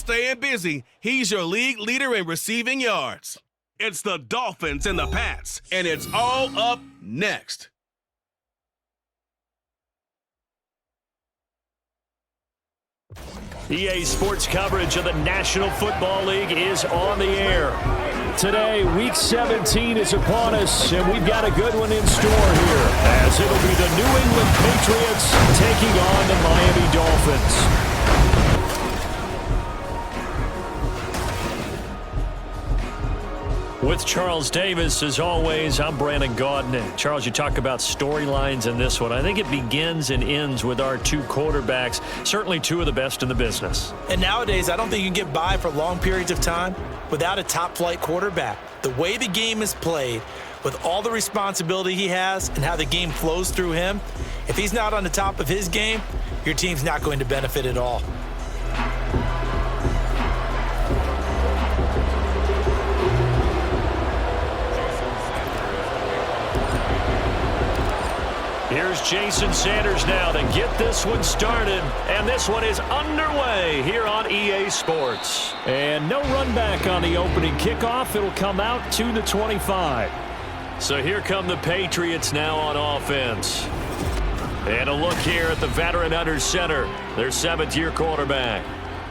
staying busy, he's your league leader in receiving yards. It's the Dolphins and the Pats, and it's all up next. EA Sports coverage of the National Football League is on the air. Today, Week 17 is upon us, and we've got a good one in store here, as it'll be the New England Patriots taking on the Miami Dolphins. With Charles Davis, as always, I'm Brandon Gaudin. And Charles, you talk about storylines in this one. I think it begins and ends with our two quarterbacks, certainly two of the best in the business. And nowadays, I don't think you can get by for long periods of time without a top-flight quarterback. The way the game is played, with all the responsibility he has and how the game flows through him, if he's not on the top of his game, your team's not going to benefit at all. Here's Jason Sanders now to get this one started, and this one is underway here on EA Sports. And no run back on the opening kickoff. It'll come out to the 25. So here come the Patriots now on offense. And a look here at the veteran under center, their seventh-year quarterback.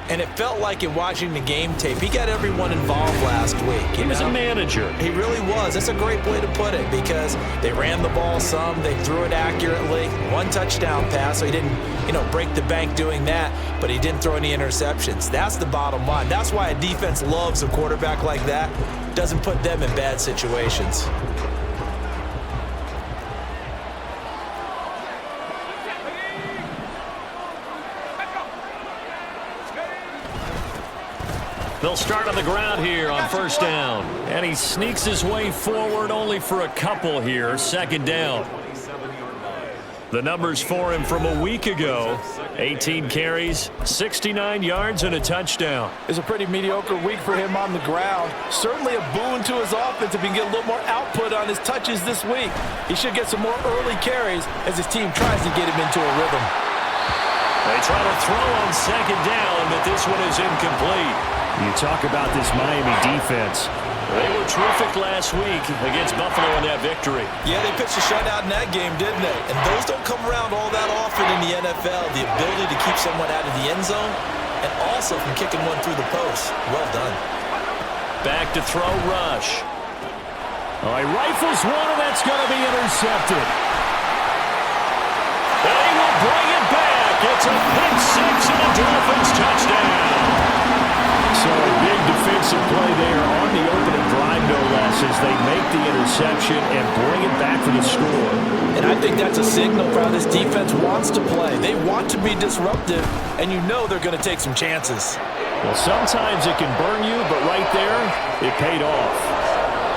And it felt like in watching the game tape, he got everyone involved last week. He was a manager. He really was. That's a great way to put it because they ran the ball some, they threw it accurately. One touchdown pass, so he didn't, break the bank doing that, but he didn't throw any interceptions. That's the bottom line. That's why a defense loves a quarterback like that. Doesn't put them in bad situations. They'll start on the ground here on first down. And he sneaks his way forward only for a couple here. Second down. The numbers for him from a week ago. 18 carries, 69 yards, and a touchdown. It's a pretty mediocre week for him on the ground. Certainly a boon to his offense if he can get a little more output on his touches this week. He should get some more early carries as his team tries to get him into a rhythm. They try to throw on second down, but this one is incomplete. You talk about this Miami defense. They were terrific last week against Buffalo in that victory. Yeah, they pitched a shutout in that game, didn't they? And those don't come around all that often in the NFL. The ability to keep someone out of the end zone and also from kicking one through the post. Well done. Back to throw, Rush. Oh, he rifles one, and that's going to be intercepted. They will bring it back. It's a pick six and a Dolphins touchdown. So a big defensive play there on the opening drive, no less, as they make the interception and bring it back for the score. And I think that's a signal for how this defense wants to play. They want to be disruptive, and you know they're going to take some chances. Well, sometimes it can burn you, but right there, it paid off.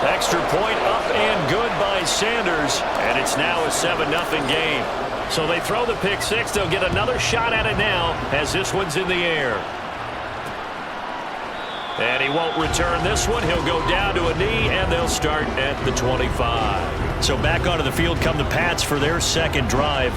Extra point up and good by Sanders, and it's now a 7-0 game. So they throw the pick six. They'll get another shot at it now as this one's in the air. And he won't return this one. He'll go down to a knee, and they'll start at the 25. So back onto the field come the Pats for their second drive.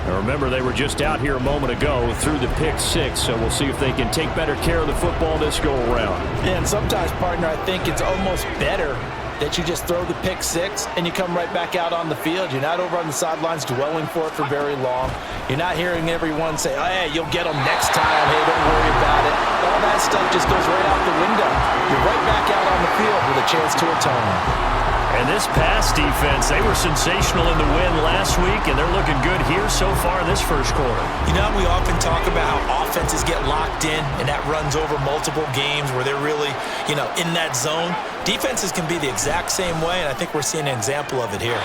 Now remember, they were just out here a moment ago through the pick six, so we'll see if they can take better care of the football this go-around. Yeah, and sometimes, partner, I think it's almost better that you just throw the pick six and you come right back out on the field. You're not over on the sidelines dwelling for it for very long. You're not hearing everyone say, oh, hey, you'll get them next time. Hey, don't worry about it. All that stuff just goes right out the window. You're right back out on the field with a chance to atone. And this pass defense, they were sensational in the win last week, and they're looking good here so far in this first quarter. You know, we often talk about how offenses get locked in, and that runs over multiple games where they're really, in that zone. Defenses can be the exact same way, and I think we're seeing an example of it here.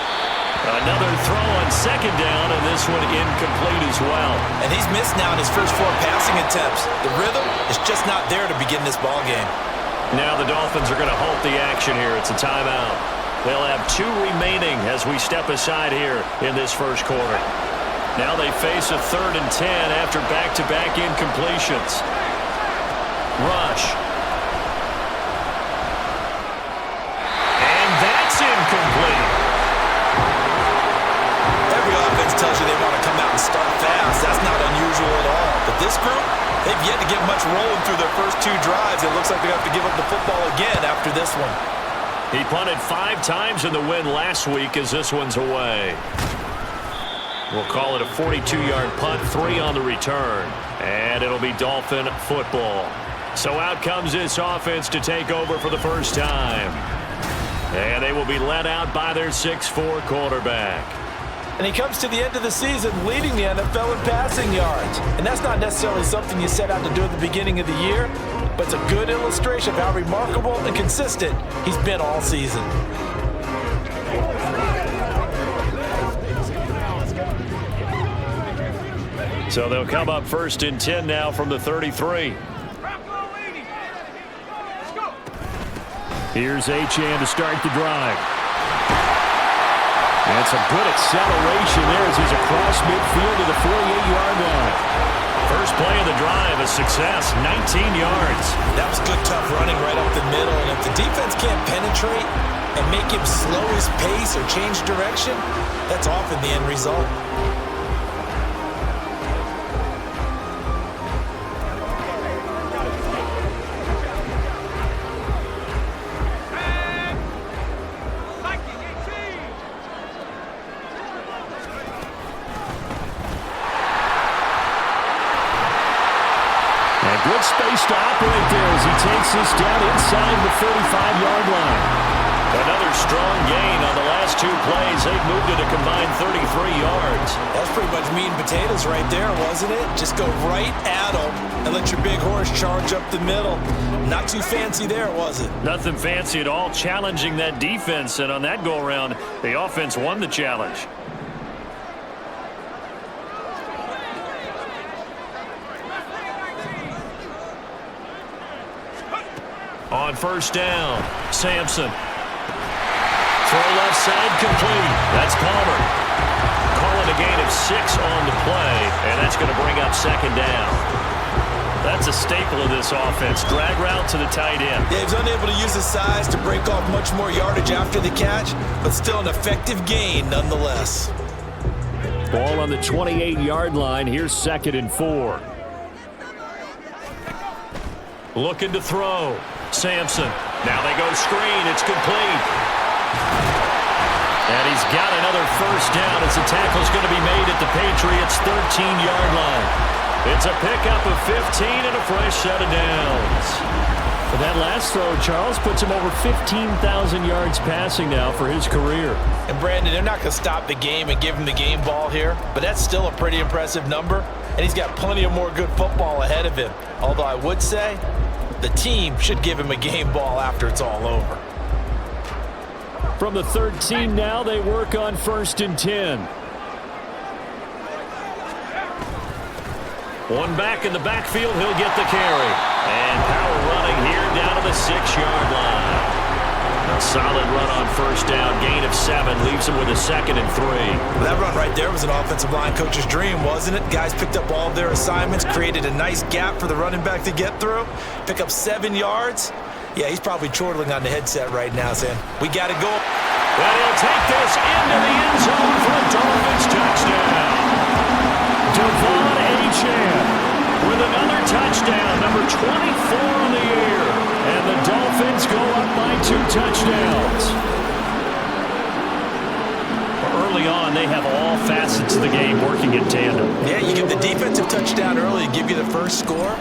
Another throw on second down, and this one incomplete as well. And he's missed now in his first 4 passing attempts. The rhythm is just not there to begin this ball game. Now the Dolphins are going to halt the action here. It's a timeout. They'll have 2 remaining as we step aside here in this first quarter. Now they face a 3rd and 10 after back-to-back incompletions. Rush. And that's incomplete. Every offense tells you they want to come out and start fast. That's not unusual at all. But this group, They've yet to get much rolling through their first 2 drives. It looks like they have to give up the football again after this one. He punted 5 times in the win last week as this one's away. We'll call it a 42-yard punt, 3 on the return. And it'll be Dolphin football. So out comes this offense to take over for the first time. And they will be led out by their 6'4" quarterback. And he comes to the end of the season leading the NFL in passing yards. And that's not necessarily something you set out to do at the beginning of the year, but it's a good illustration of how remarkable and consistent he's been all season. So they'll come up 1st and 10 now from the 33. Here's Achane to start the drive. And some good acceleration there as he's across midfield to the 48-yard line. First play of the drive, a success, 19 yards. That was good, tough running right up the middle. And if the defense can't penetrate and make him slow his pace or change direction, that's often the end result. Good space to operate there as he takes this down inside the 35-yard line. Another strong gain on the last 2 plays. They've moved it a combined 33 yards. That's pretty much meat and potatoes right there, wasn't it? Just go right at them and let your big horse charge up the middle. Not too fancy there, was it? Nothing fancy at all, challenging that defense. And on that go-around, the offense won the challenge. On 1st down, Sampson. Throw left side, complete. That's Palmer. Calling a gain of 6 on the play, and that's going to bring up 2nd down. That's a staple of this offense. Drag route to the tight end. Yeah, he's unable to use his size to break off much more yardage after the catch, but still an effective gain nonetheless. Ball on the 28-yard line. Here's 2nd and 4. Looking to throw. Sampson. Now they go screen. It's complete. And he's got another 1st down as the tackle's going to be made at the Patriots' 13-yard line. It's a pickup of 15 and a fresh set of downs. But that last throw, Charles, puts him over 15,000 yards passing now for his career. And Brandon, they're not going to stop the game and give him the game ball here, but that's still a pretty impressive number, and he's got plenty of more good football ahead of him. Although I would say the team should give him a game ball after it's all over. From the 13 now, they work on 1st and 10. One back in the backfield, he'll get the carry. And power running here down to the 6-yard line. A solid run on 1st down, gain of 7, leaves him with a 2nd and 3. Well, that run right there was an offensive line coach's dream, wasn't it? Guys picked up all of their assignments, created a nice gap for the running back to get through, pick up 7 yards. Yeah, he's probably chortling on the headset right now saying, we got to go. Well, he'll take this into the end zone for a Dolphins touchdown. Devon Achane with another touchdown, number 24 on the year. And the Dolphins go up by 2 touchdowns. Early on, they have all facets of the game working in tandem. Yeah, you give the defensive touchdown early and give you the first score,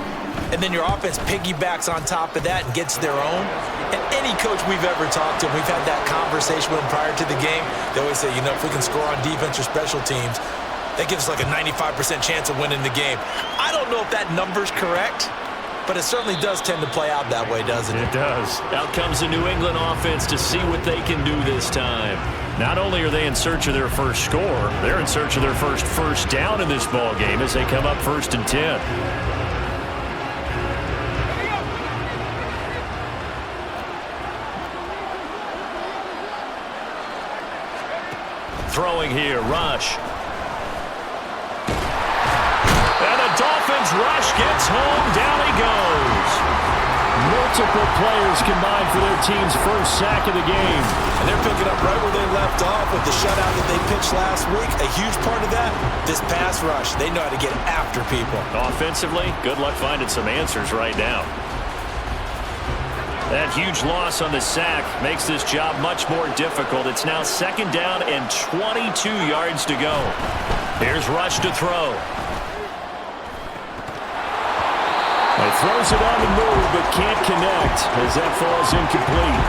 and then your offense piggybacks on top of that and gets their own. And any coach we've ever talked to, we've had that conversation with them prior to the game, they always say, you know, if we can score on defense or special teams, that gives us like a 95% chance of winning the game. I don't know if that number's correct, but it certainly does tend to play out that way, doesn't it? It does. Out comes the New England offense to see what they can do this time. Not only are they in search of their first score, they're in search of their first down in this ball game as they come up 1st and 10. Throwing here, Rush. And the Dolphins rush gets home. Down he goes. Multiple players combined for their team's first sack of the game. And they're picking up right where they left off with the shutout that they pitched last week. A huge part of that, this pass rush. They know how to get after people. Offensively, good luck finding some answers right now. That huge loss on the sack makes this job much more difficult. It's now 2nd down and 22 yards to go. Here's Rush to throw. He throws it on the move, but can't connect as that falls incomplete.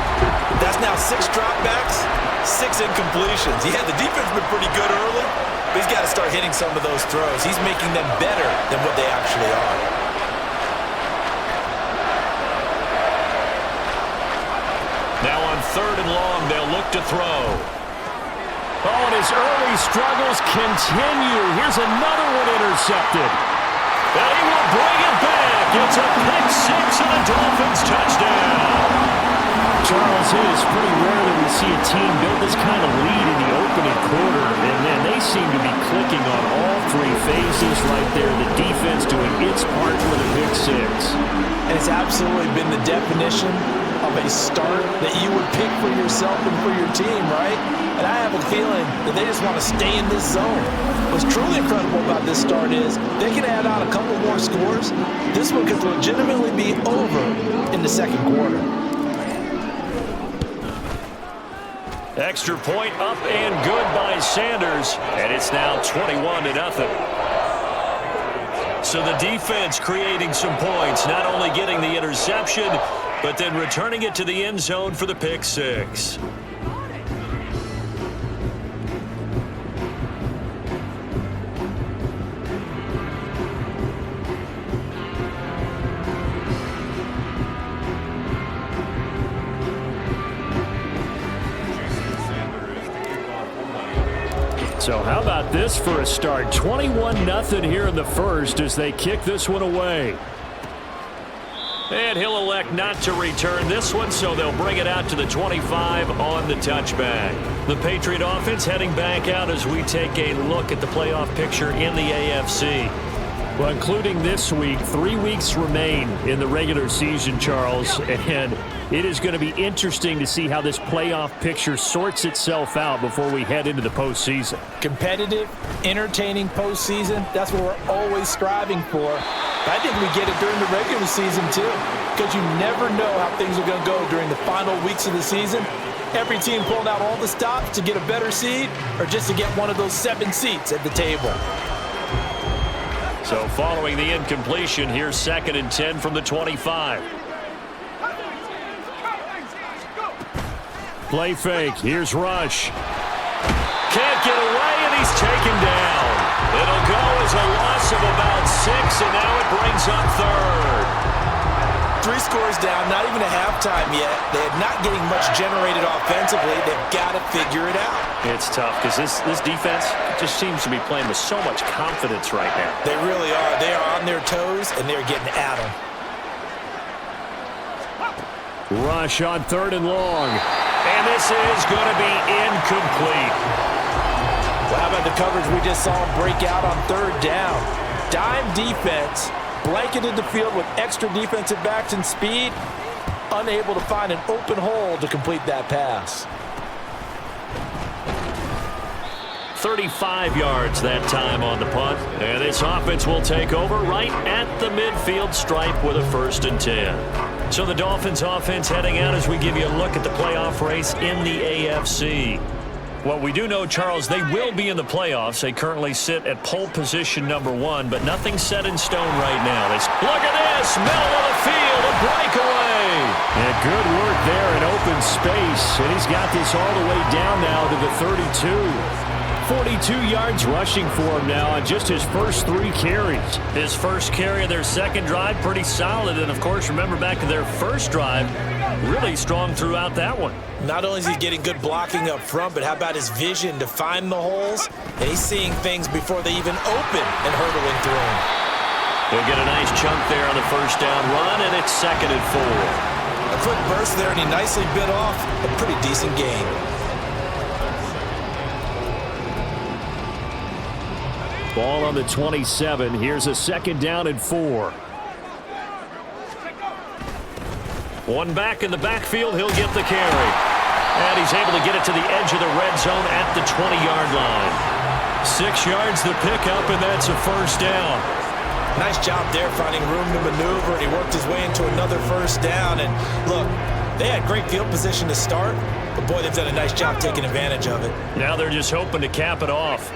That's now 6 dropbacks, 6 incompletions. Yeah, the defense has been pretty good early, but he's got to start hitting some of those throws. He's making them better than what they actually are. Now on 3rd and long, they'll look to throw. Oh, and his early struggles continue. Here's another one intercepted. And he will bring it back. It's a pick-6 and a Dolphins touchdown. Charles, it is pretty rare that we see a team build this kind of lead in the opening quarter, and then they seem to be clicking on all 3 phases right there. The defense doing its part with a pick-6. And it's absolutely been the definition of a start that you would pick for yourself and for your team, right? And I have a feeling that they just want to stay in this zone. What's truly incredible about this start is they can add on a couple more scores. This one could legitimately be over in the 2nd quarter. Extra point up and good by Sanders, and it's now 21-0. So the defense creating some points, not only getting the interception, but then returning it to the end zone for the pick-6. So how about this for a start? 21-0 here in the first as they kick this one away. And he'll elect not to return this one, so they'll bring it out to the 25 on the touchback. The Patriot offense heading back out as we take a look at the playoff picture in the AFC. Well, including this week, 3 weeks remain in the regular season, Charles, and it is going to be interesting to see how this playoff picture sorts itself out before we head into the postseason. Competitive, entertaining postseason, that's what we're always striving for. I think we get it during the regular season, too, because you never know how things are going to go during the final weeks of the season. Every team pulling out all the stops to get a better seed or just to get one of those 7 seats at the table. So following the incompletion, here's 2nd and 10 from the 25. Play fake. Here's Rush. Can't get away, and he's taken down. It'll go as a loss of about 6, and now it brings up 3rd. 3 scores down, not even a halftime yet. They're not getting much generated offensively. They've got to figure it out. It's tough because this defense just seems to be playing with so much confidence right now. They really are. They are on their toes, and they're getting at them. Rush on 3rd and long. And this is going to be incomplete. Well, how about the coverage we just saw him break out on 3rd down? Dime defense, blanketed the field with extra defensive backs and speed, unable to find an open hole to complete that pass. 35 yards that time on the punt. And this offense will take over right at the midfield stripe with a 1st and 10. So the Dolphins offense heading out as we give you a look at the playoff race in the AFC. Well, we do know, Charles, they will be in the playoffs. They currently sit at pole position number 1, but nothing's set in stone right now. Look at this, middle of the field, a breakaway. And good work there in open space, and he's got this all the way down now to the 32. 42 yards rushing for him now on just his first 3 carries. His first carry of their 2nd drive, pretty solid. And, of course, remember back to their first drive, really strong throughout that one. Not only is he getting good blocking up front, but how about his vision to find the holes? And he's seeing things before they even open and hurdling through them. He'll get a nice chunk there on the first down run, and it's 2nd and 4. A quick burst there, and he nicely bit off a pretty decent gain. Ball on the 27. Here's a 2nd down and 4. One back in the backfield, he'll get the carry. And he's able to get it to the edge of the red zone at the 20-yard line. 6 yards the pickup, and that's a first down. Nice job there finding room to maneuver, and he worked his way into another first down. And look, they had great field position to start, but boy, they've done a nice job taking advantage of it. Now they're just hoping to cap it off.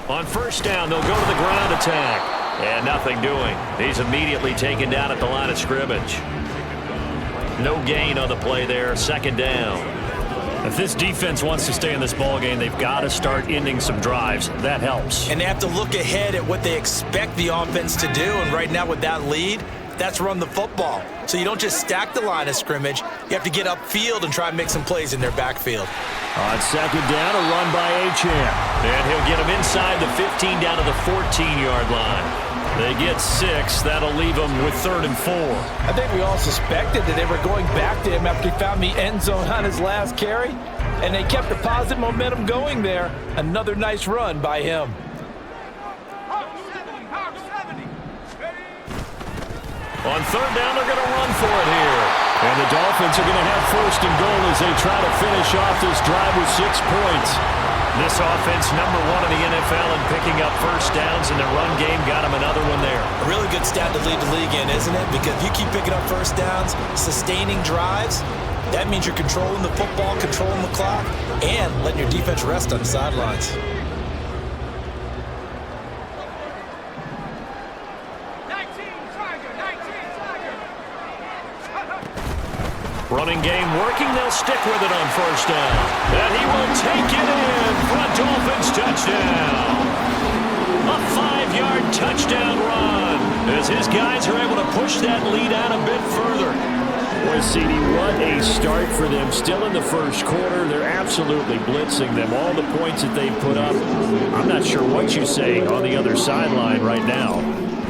On first down, they'll go to the ground attack. And nothing doing. He's immediately taken down at the line of scrimmage. No gain on the play there. Second down. If this defense wants to stay in this ballgame, they've got to start ending some drives. That helps. And they have to look ahead at what they expect the offense to do. And right now with that lead, that's run the football. So you don't just stack the line of scrimmage. You have to get upfield and try and make some plays in their backfield. On second down, a run by Achane. And he'll get him inside the 15 down to the 14-yard line. They get 6. That'll leave them with 3rd and 4. I think we all suspected that they were going back to him after he found the end zone on his last carry. And they kept the positive momentum going there. Another nice run by him. On third down, they're going to run for it here. And the Dolphins are going to have 1st and goal as they try to finish off this drive with 6 points. This offense, #1 in the NFL in picking up first downs, and the run game got him another one there. A really good stat to lead the league in, isn't it? Because if you keep picking up first downs, sustaining drives, that means you're controlling the football, controlling the clock, and letting your defense rest on the sidelines. Running game working. They'll stick with it on first down. And he will take it in for a Dolphins touchdown. A 5-yard touchdown run as his guys are able to push that lead out a bit further. Boy, CD, what a start for them. Still in the first quarter. They're absolutely blitzing them. All the points that they've put up. I'm not sure what you say on the other sideline right now.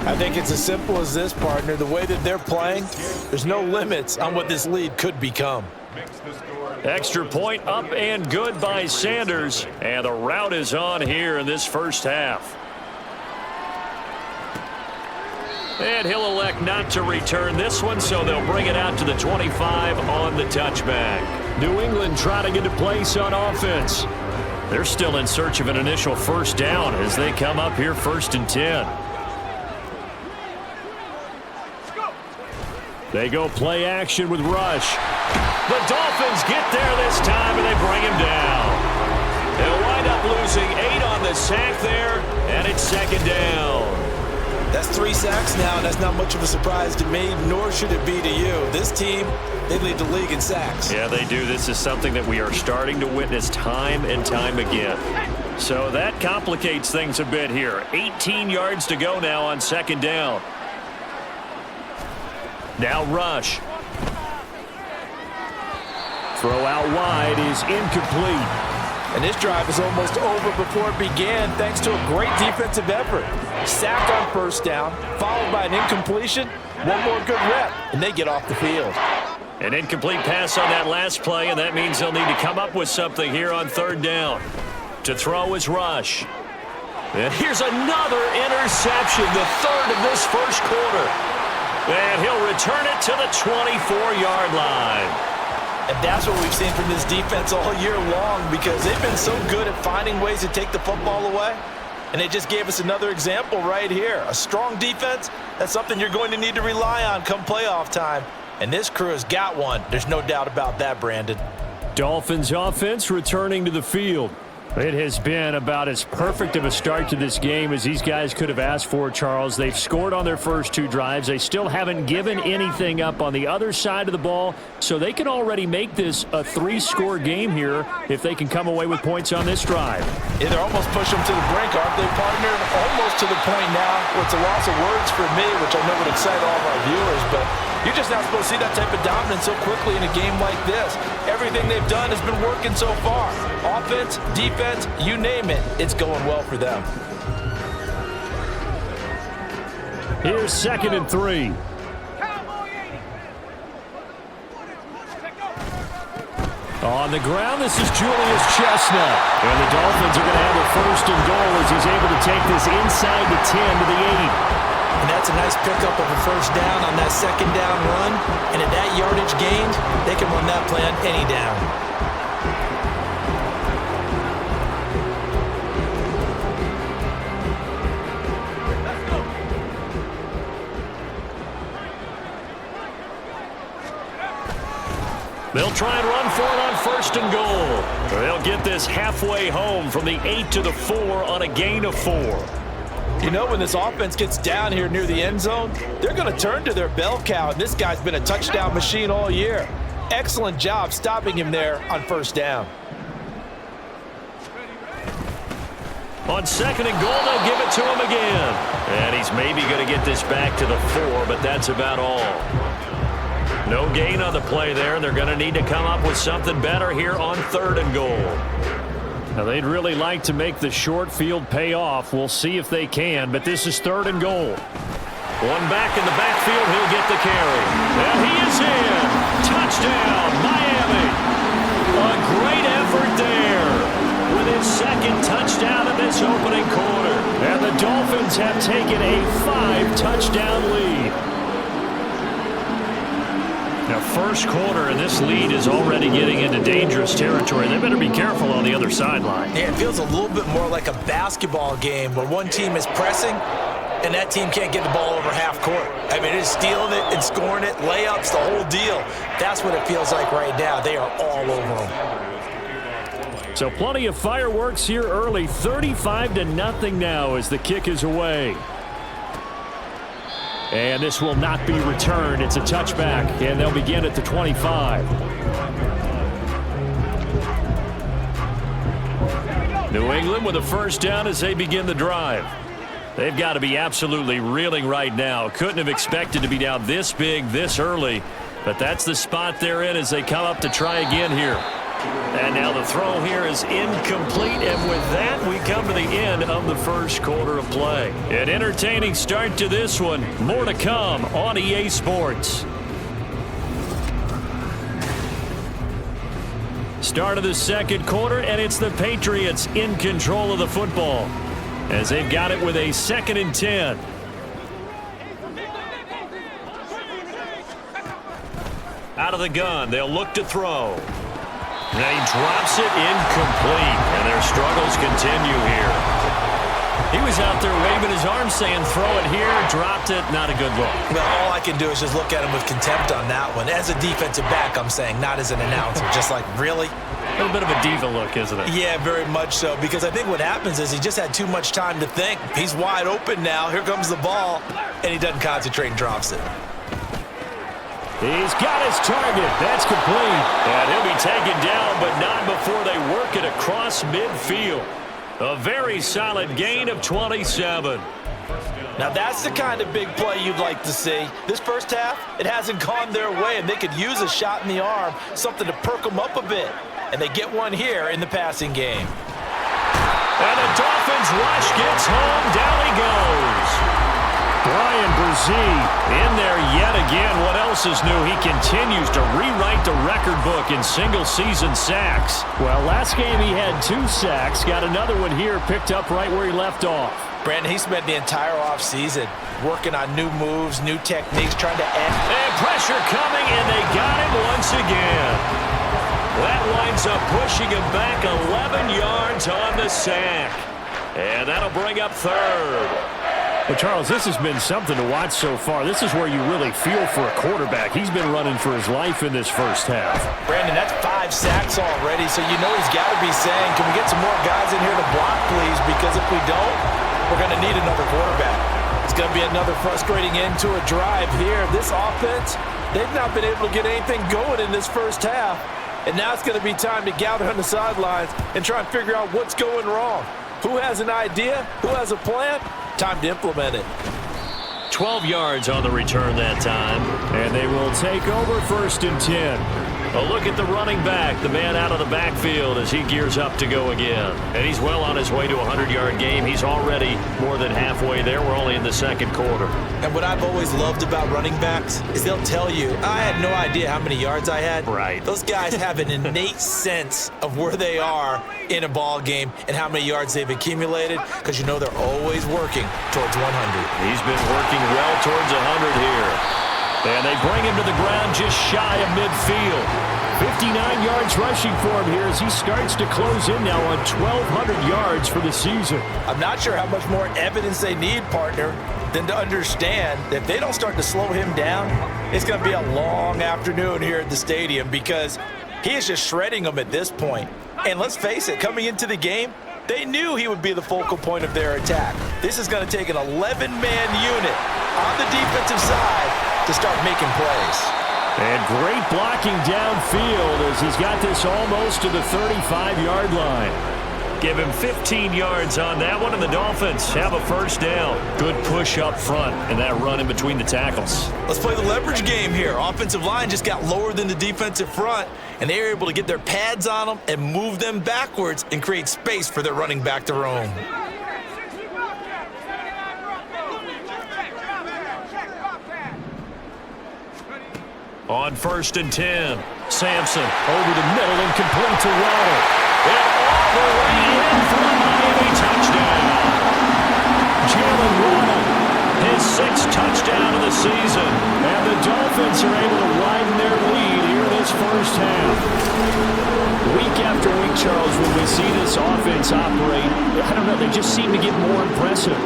I think it's as simple as this, partner. The way that they're playing, there's no limits on what this lead could become. Extra point up and good by Sanders. And the route is on here in this first half. And he'll elect not to return this one, so they'll bring it out to the 25 on the touchback. New England trying to get a place on offense. They're still in search of an initial first down as they come up here 1st and 10. They go play action with Rush. The Dolphins get there this time, and they bring him down. They'll wind up losing 8 on the sack there, and it's 2nd down. That's 3 sacks now, and that's not much of a surprise to me, nor should it be to you. This team, they lead the league in sacks. Yeah, they do. This is something that we are starting to witness time and time again. So that complicates things a bit here. 18 yards to go now on 2nd down. Now Rush. Throw out wide is incomplete. And this drive is almost over before it began thanks to a great defensive effort. Sack on first down, followed by an incompletion. One more good rep, and they get off the field. An incomplete pass on that last play, and that means they'll need to come up with something here on 3rd down. To throw is Rush. And here's another interception, the 3rd of this first quarter. And he'll return it to the 24-yard line. And that's what we've seen from this defense all year long, because they've been so good at finding ways to take the football away. And they just gave us another example right here. A strong defense, that's something you're going to need to rely on come playoff time. And this crew has got one. There's no doubt about that, Brandon. Dolphins offense returning to the field. It has been about as perfect of a start to this game as these guys could have asked for, Charles. They've scored on their first 2 drives. They still haven't given anything up on the other side of the ball, so they can already make this a 3-score game here if they can come away with points on this drive. Yeah, they're almost pushing them to the brink, aren't they, partner? Almost to the point now where it's a loss of words for me, which I know would excite all of our viewers, but you're just not supposed to see that type of dominance so quickly in a game like this. Everything they've done has been working so far. Offense, defense, you name it, it's going well for them. Here's 2nd and 3. On the ground, this is Julius Chestnut. And the Dolphins are going to have a 1st and goal as he's able to take this inside the 10 to the 8. And that's a nice pickup of a first down on that second down run. And at that yardage gained, they can run that play on any down. They'll try and run for it on 1st and goal. They'll get this halfway home from the 8 to the 4 on a gain of 4. You know, when this offense gets down here near the end zone, they're going to turn to their bell cow, and this guy's been a touchdown machine all year. Excellent job stopping him there on 1st down. On 2nd and goal, they'll give it to him again. And he's maybe going to get this back to the 4, but that's about all. No gain on the play there. They're going to need to come up with something better here on 3rd and goal. Now, they'd really like to make the short field pay off. We'll see if they can, but this is 3rd and goal. One back in the backfield. He'll get the carry. And he is in. Touchdown, Miami. A great effort there with his 2nd touchdown of this opening quarter. And the Dolphins have taken a 5-touchdown lead. Now, 1st quarter, and this lead is already getting into dangerous territory. They better be careful on the other sideline. Yeah, it feels a little bit more like a basketball game where one team is pressing and that team can't get the ball over half court. I mean, it's stealing it and scoring it, layups, the whole deal. That's what it feels like right now. They are all over them. So plenty of fireworks here early. 35-0 now as the kick is away. And this will not be returned. It's a touchback, and they'll begin at the 25. New England with a 1st down as they begin the drive. They've got to be absolutely reeling right now. Couldn't have expected to be down this big this early, but that's the spot they're in as they come up to try again here. And now the throw here is incomplete, and with that, we come to the end of the 1st quarter of play. An entertaining start to this one. More to come on EA Sports. Start of the 2nd quarter, and it's the Patriots in control of the football as they've got it with a 2nd and 10. Out of the gun, they'll look to throw. Now he drops it incomplete, and their struggles continue here. He was out there waving his arms saying, throw it here, dropped it, not a good look. Well, all I can do is just look at him with contempt on that one. As a defensive back, I'm saying, not as an announcer. Just like, really? A little bit of a diva look, isn't it? Yeah, very much so, because I think what happens is he just had too much time to think. He's wide open now. Here comes the ball, and he doesn't concentrate and drops it. He's got his target. That's complete. And he'll be taken down, but not before they work it across midfield. A very solid gain of 27. Now that's the kind of big play you'd like to see. This 1st half, it hasn't gone their way, and they could use a shot in the arm, something to perk them up a bit. And they get one here in the passing game. And the Dolphins rush gets home. Down he goes. Brian Brzee in there yet again. What else is new? He continues to rewrite the record book in single-season sacks. Well, last game he had 2 sacks. Got another one here picked up right where he left off. Brandon, he spent the entire offseason working on new moves, new techniques, trying to end. And pressure coming, and they got him once again. That winds up pushing him back 11 yards on the sack. And that'll bring up 3rd. Well, Charles, this has been something to watch so far. This is where you really feel for a quarterback. He's been running for his life in this 1st half. Brandon, that's 5 sacks already, so you know he's got to be saying, can we get some more guys in here to block, please? Because if we don't, we're going to need another quarterback. It's going to be another frustrating end to a drive here. This offense, they've not been able to get anything going in this 1st half. And now it's going to be time to gather on the sidelines and try and figure out what's going wrong. Who has an idea? Who has a plan? Time to implement it. 12 yards on the return that time. And they will take over 1st and 10. A look at the running back, the man out of the backfield as he gears up to go again. And he's well on his way to a 100-yard game. He's already more than halfway there. We're only in the second quarter. And what I've always loved about running backs is they'll tell you, I had no idea how many yards I had. Right. Those guys have an innate sense of where they are in a ball game and how many yards they've accumulated, because you know they're always working towards 100. He's been working well towards 100 here. And they bring him to the ground just shy of midfield. 59 yards rushing for him here as he starts to close in now on 1,200 yards for the season. I'm not sure how much more evidence they need, partner, than to understand that if they don't start to slow him down, it's going to be a long afternoon here at the stadium, because he is just shredding them at this point. And let's face it, coming into the game, they knew he would be the focal point of their attack. This is going to take an 11-man unit on the defensive side to start making plays. And great blocking downfield as he's got this almost to the 35-yard line. Give him 15 yards on that one, and the Dolphins have a first down. Good push up front and that run in between the tackles. Let's play the leverage game here. Offensive line just got lower than the defensive front, and they were able to get their pads on them and move them backwards and create space for their running back to roam. On 1st and 10, Sampson over the middle and complete to Waddle. And all the way in for a Miami touchdown. Jalen Waddle, his 6th touchdown of the season. And the Dolphins are able to widen their lead here in this first half. Week after week, Charles, when we see this offense operate, I don't know, they just seem to get more impressive.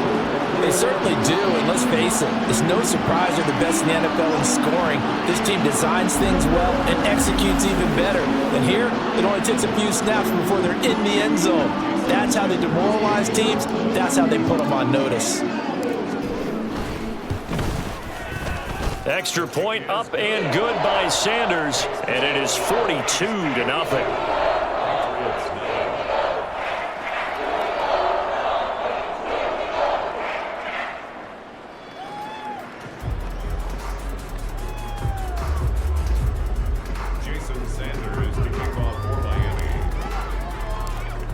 They certainly do, and let's face it, it's no surprise they're the best in the NFL in scoring. This team designs things well and executes even better. And here, it only takes a few snaps before they're in the end zone. That's how they demoralize teams. That's how they put them on notice. Extra point up and good by Sanders, and it is 42-0.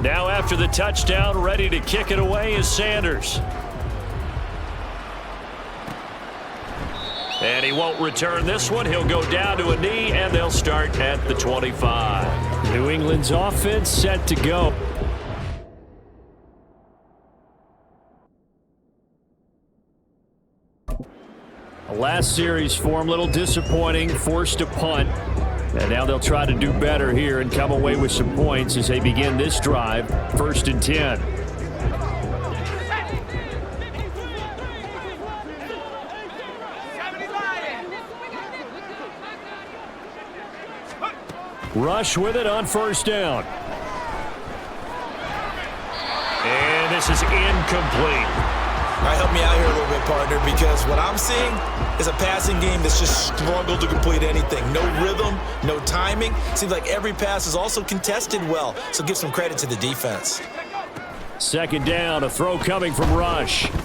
Now after the touchdown, ready to kick it away is Sanders. And he won't return this one. He'll go down to a knee, and they'll start at the 25. New England's offense set to go. Last series form, a little disappointing, forced a punt. And now they'll try to do better here and come away with some points as they begin this drive. 1st and 10. Rush with it on 1st down. And this is incomplete. All right, help me out here a little bit, partner, because what I'm seeing is a passing game that's just struggled to complete anything. No rhythm, no timing. Seems like every pass is also contested well, so give some credit to the defense. 2nd down, a throw coming from Rush. Throwing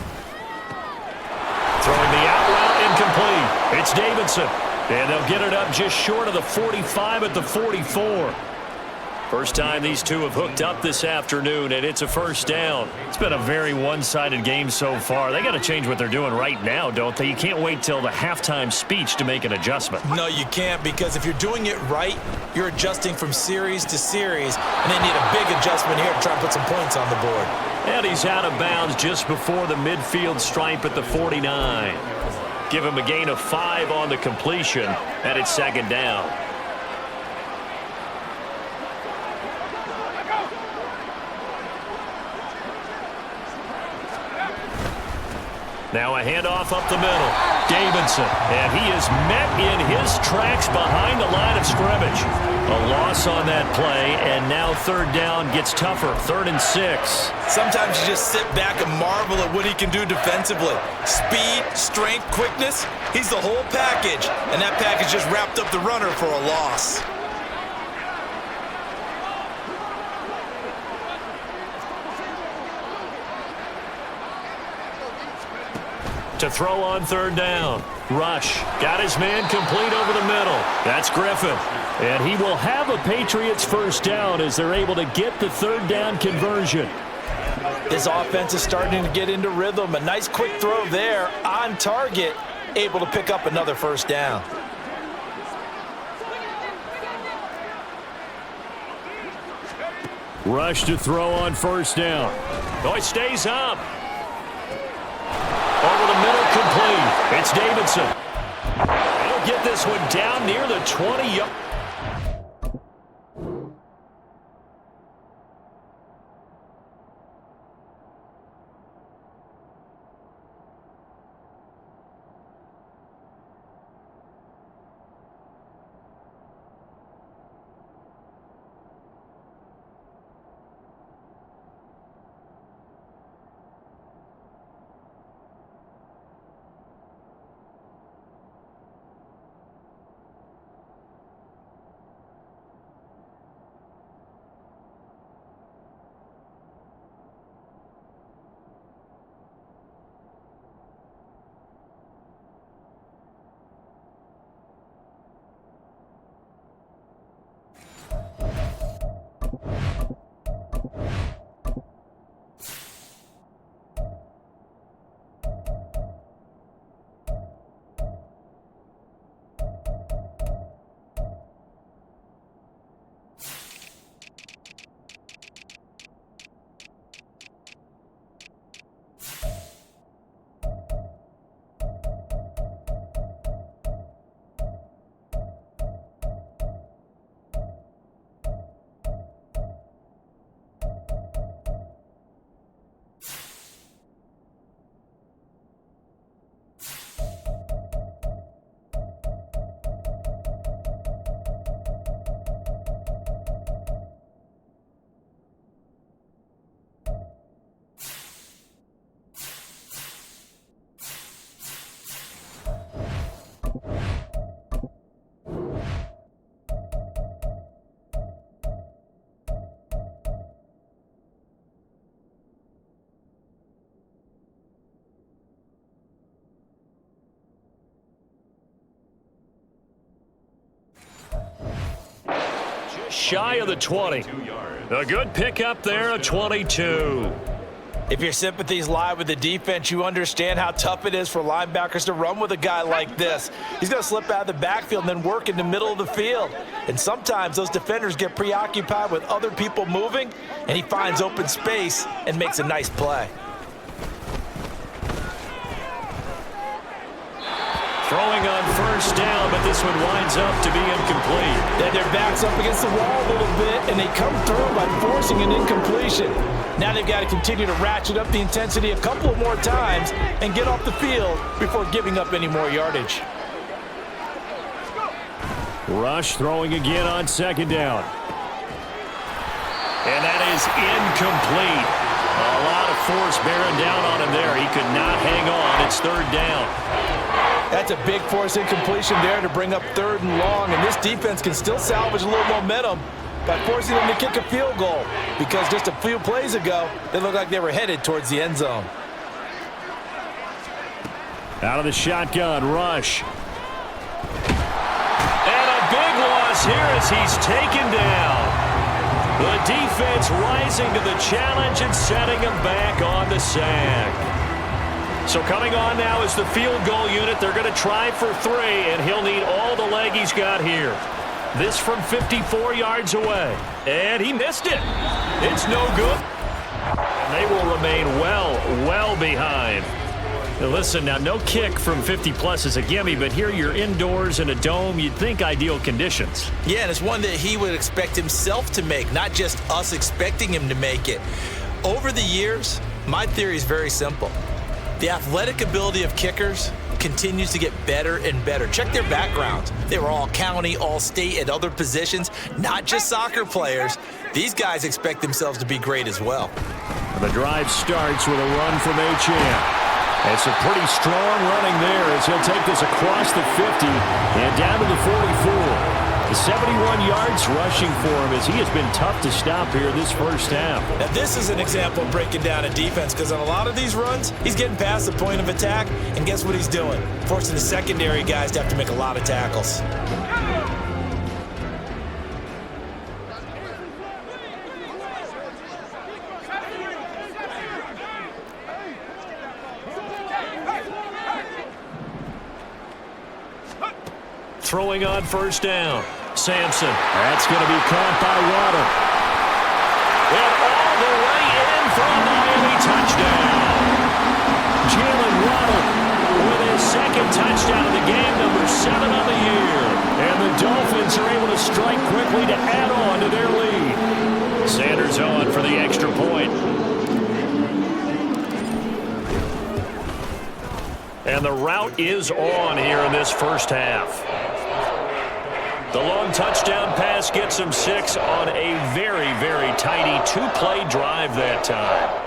the out route, incomplete. It's Davidson, and they'll get it up just short of the 45 at the 44. First time these two have hooked up this afternoon, and it's a first down. It's been a very one-sided game so far. They got to change what they're doing right now, don't they? You can't wait till the halftime speech to make an adjustment. No, you can't, because if you're doing it right, you're adjusting from series to series, and they need a big adjustment here to try and put some points on the board. And he's out of bounds just before the midfield stripe at the 49. Give him a gain of 5 on the completion, and it's 2nd down. Now a handoff up the middle. Davidson, and he is met in his tracks behind the line of scrimmage. A loss on that play, and now 3rd down gets tougher. 3rd and 6. Sometimes you just sit back and marvel at what he can do defensively. Speed, strength, quickness, he's the whole package, and that package just wrapped up the runner for a loss. to throw on third down. Rush got his man complete over the middle. That's Griffin. And he will have a Patriots first down as they're able to get the third down conversion. This offense is starting to get into rhythm. A nice quick throw there on target, able to pick up another first down. Rush to throw on first down. Oh, he stays up. Over the middle, complete. It's Davidson. He'll get this one down near the 20-yard. Shy of the 20. A good pickup there, a 22. If your sympathies lie with the defense, you understand how tough it is for linebackers to run with a guy like this. He's going to slip out of the backfield and then work in the middle of the field. And sometimes those defenders get preoccupied with other people moving, and he finds open space and makes a nice play. Throwing on first down, but this one winds up to be incomplete. Then their back's up against the wall a little bit, and they come through by forcing an incompletion. Now they've got to continue to ratchet up the intensity a couple of more times and get off the field before giving up any more yardage. Rush throwing again on second down. And that is incomplete. A lot of force bearing down on him there. He could not hang on. It's third down. That's a big force incompletion there to bring up third and long, and this defense can still salvage a little momentum by forcing them to kick a field goal, because just a few plays ago, they looked like they were headed towards the end zone. Out of the shotgun, Rush. And a big loss here as he's taken down. The defense rising to the challenge and setting him back on the sack. So coming on now is the field goal unit. They're going to try for 3, and he'll need all the leg he's got here. This from 54 yards away. And he missed it. It's no good. And they will remain well behind. Now listen, now no kick from 50-plus is a gimme, but here you're indoors in a dome. You'd think ideal conditions. Yeah, and it's one that he would expect himself to make, not just us expecting him to make it. Over the years, my theory is very simple. The athletic ability of kickers continues to get better and better. Check their backgrounds. They were all county, all state, at other positions, not just soccer players. These guys expect themselves to be great as well. The drive starts with a run from Achane. It's a pretty strong running there as he'll take this across the 50 and down to the 44. 71 yards rushing for him as he has been tough to stop here this first half. Now, this is an example of breaking down a defense because on a lot of these runs, he's getting past the point of attack, and guess what he's doing? Forcing the secondary guys to have to make a lot of tackles. Throwing on first down. Sampson. That's going to be caught by Waddle. And all the way in for a Miami touchdown. Jalen Waddle with his second touchdown of the game, number 7 on the year. And the Dolphins are able to strike quickly to add on to their lead. Sanders on for the extra point. And the route is on here in this first half. The long touchdown pass gets him 6 on a very, very tidy 2-play drive that time.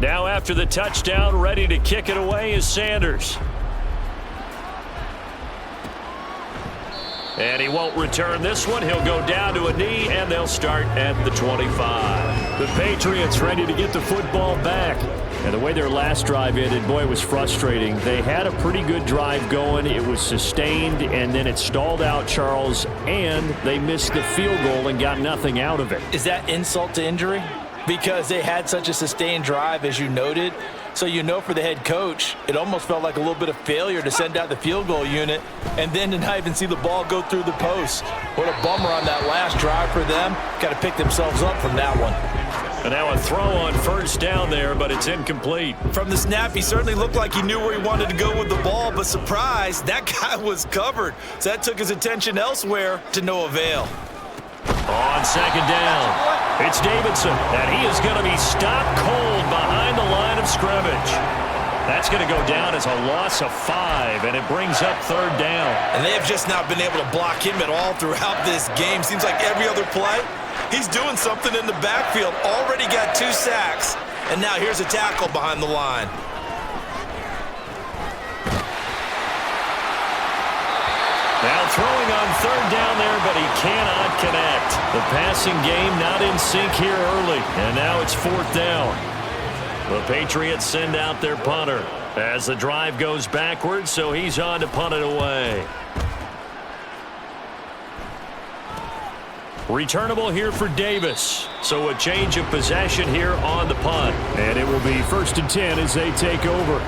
Now after the touchdown, ready to kick it away is Sanders. And he won't return this one. He'll go down to a knee, and they'll start at the 25. The Patriots ready to get the football back. And the way their last drive ended, boy, it was frustrating. They had a pretty good drive going. It was sustained, and then it stalled out, Charles, and they missed the field goal and got nothing out of it. Is that insult to injury? Because they had such a sustained drive, as you noted. So you know for the head coach, it almost felt like a little bit of failure to send out the field goal unit and then to not even see the ball go through the post. What a bummer on that last drive for them. Got to pick themselves up from that one. And now a throw on first down there, but it's incomplete. From the snap, he certainly looked like he knew where he wanted to go with the ball, but surprise, that guy was covered. So that took his attention elsewhere to no avail. On second down, it's Davidson, and he is going to be stopped cold behind the line of scrimmage. That's going to go down as a loss of 5, and it brings up third down. And they have just not been able to block him at all throughout this game. Seems like every other play, he's doing something in the backfield. Already got 2 sacks, and now here's a tackle behind the line. Now throwing on third down there, but he cannot connect. The passing game not in sync here early, and now it's fourth down. The Patriots send out their punter as the drive goes backwards, so he's on to punt it away. Returnable here for Davis. So a change of possession here on the punt. And it will be 1st and 10 as they take over.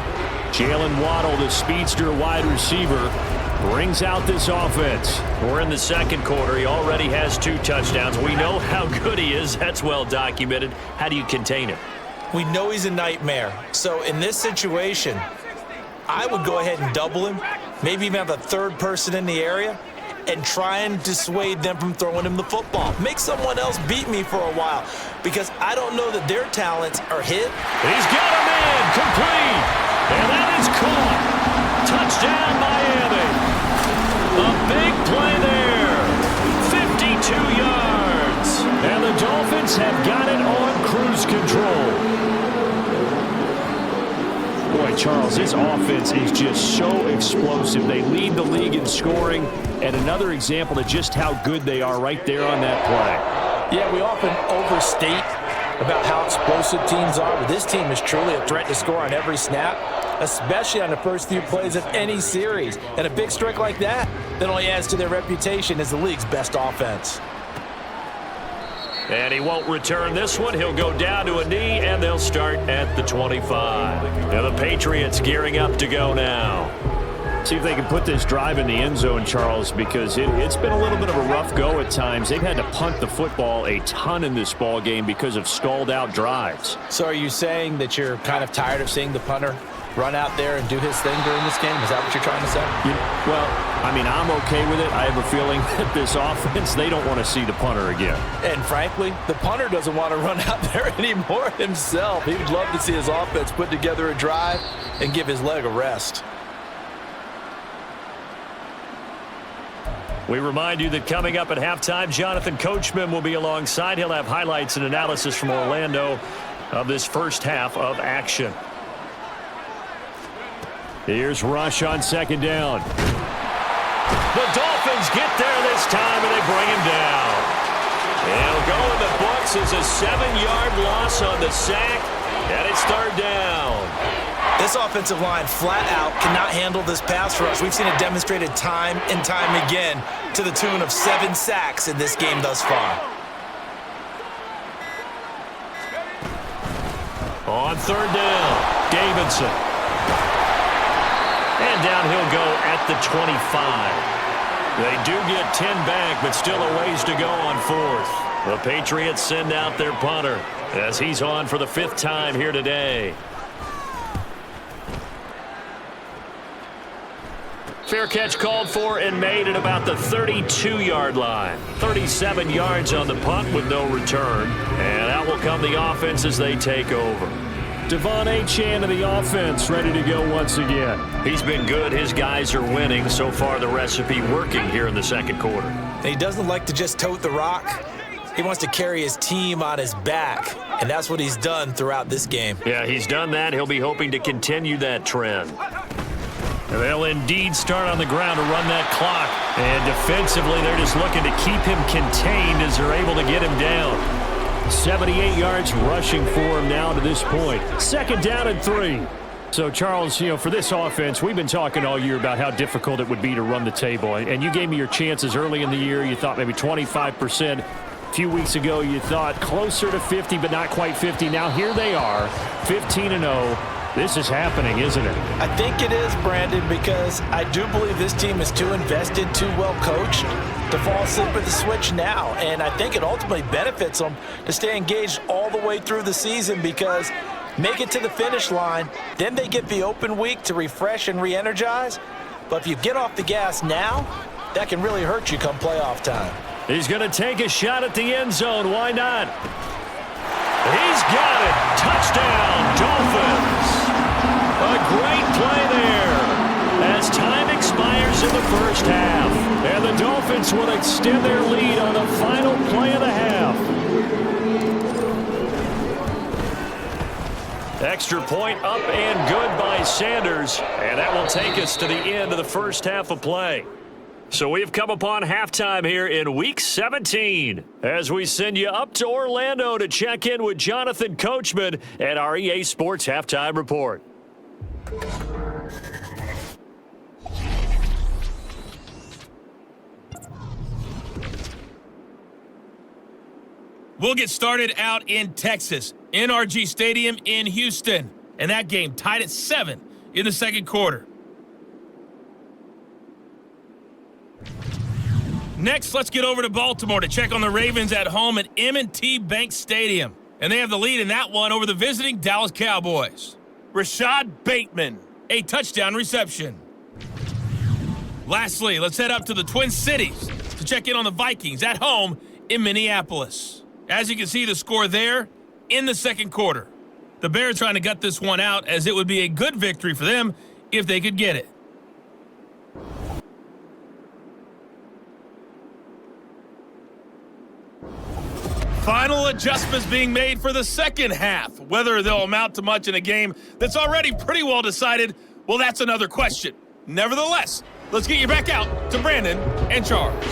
Jalen Waddle, the speedster wide receiver, brings out this offense. We're in the second quarter. He already has 2 touchdowns. We know how good he is. That's well documented. How do you contain him? We know he's a nightmare. So in this situation, I would go ahead and double him, maybe even have a third person in the area, and try and dissuade them from throwing him the football. Make someone else beat me for a while, because I don't know that their talents are hit. He's got a man complete, and that is caught. Touchdown, Miami. A big play there. 52 yards. And the Dolphins have got it on cruise control. Boy, Charles, this offense is just so explosive. They lead the league in scoring, and another example of just how good they are right there on that play. Yeah, we often overstate about how explosive teams are, but this team is truly a threat to score on every snap, especially on the first few plays of any series. And a big strike like that only adds to their reputation as the league's best offense. And he won't return this one. He'll go down to a knee, and they'll start at the 25. Now the Patriots gearing up to go now. See if they can put this drive in the end zone, Charles, because it's been a little bit of a rough go at times. They've had to punt the football a ton in this ball game because of stalled-out drives. So are you saying that you're kind of tired of seeing the punter run out there and do his thing during this game? Is that what you're trying to say? Well, I mean, I'm okay with it. I have a feeling that this offense, they don't want to see the punter again. And frankly, the punter doesn't want to run out there anymore himself. He would love to see his offense put together a drive and give his leg a rest. We remind you that coming up at halftime, Jonathan Coachman will be alongside. He'll have highlights and analysis from Orlando of this first half of action. Here's Rush on second down. The Dolphins get there this time, and they bring him down. It'll go in the books as a 7-yard loss on the sack, and it's third down. This offensive line flat out cannot handle this pass rush. We've seen it demonstrated time and time again to the tune of 7 sacks in this game thus far. On third down, Davidson. And down he'll go at the 25. They do get 10 back, but still a ways to go on fourth. The Patriots send out their punter as he's on for the 5th time here today. Fair catch called for and made at about the 32-yard line. 37 yards on the punt with no return. And out will come the offense as they take over. Devon Achane of the offense ready to go once again. He's been good. His guys are winning. So far, the recipe working here in the second quarter. And he doesn't like to just tote the rock. He wants to carry his team on his back, and that's what he's done throughout this game. Yeah, he's done that. He'll be hoping to continue that trend. They'll indeed start on the ground to run that clock. And defensively, they're just looking to keep him contained as they're able to get him down. 78 yards rushing for him now to this point. Second down and 3. So, Charles, for this offense, we've been talking all year about how difficult it would be to run the table. And you gave me your chances early in the year. You thought maybe 25%. A few weeks ago, you thought closer to 50, but not quite 50. Now here they are, 15-0. This is happening, isn't it? I think it is, Brandon, because I do believe this team is too invested, too well coached to fall asleep at the switch now. And I think it ultimately benefits them to stay engaged all the way through the season because make it to the finish line, then they get the open week to refresh and re-energize. But if you get off the gas now, that can really hurt you come playoff time. He's going to take a shot at the end zone. Why not? He's got it. Touchdown, Dolphins. A great play there as time expires in the first half. And the Dolphins will extend their lead on the final play of the half. Extra point up and good by Sanders. And that will take us to the end of the first half of play. So we've come upon halftime here in Week 17 as we send you up to Orlando to check in with Jonathan Coachman at our EA Sports Halftime Report. We'll get started out in Texas, NRG Stadium in Houston. And that game tied at 7 in the second quarter. Next, let's get over to Baltimore to check on the Ravens at home at M&T Bank Stadium. And they have the lead in that one over the visiting Dallas Cowboys. Rashad Bateman, a touchdown reception. Lastly, let's head up to the Twin Cities to check in on the Vikings at home in Minneapolis. As you can see, the score there in the second quarter. The Bears trying to gut this one out as it would be a good victory for them if they could get it. Final adjustments being made for the second half. Whether they'll amount to much in a game that's already pretty well decided, well, that's another question. Nevertheless, let's get you back out to Brandon and Charles.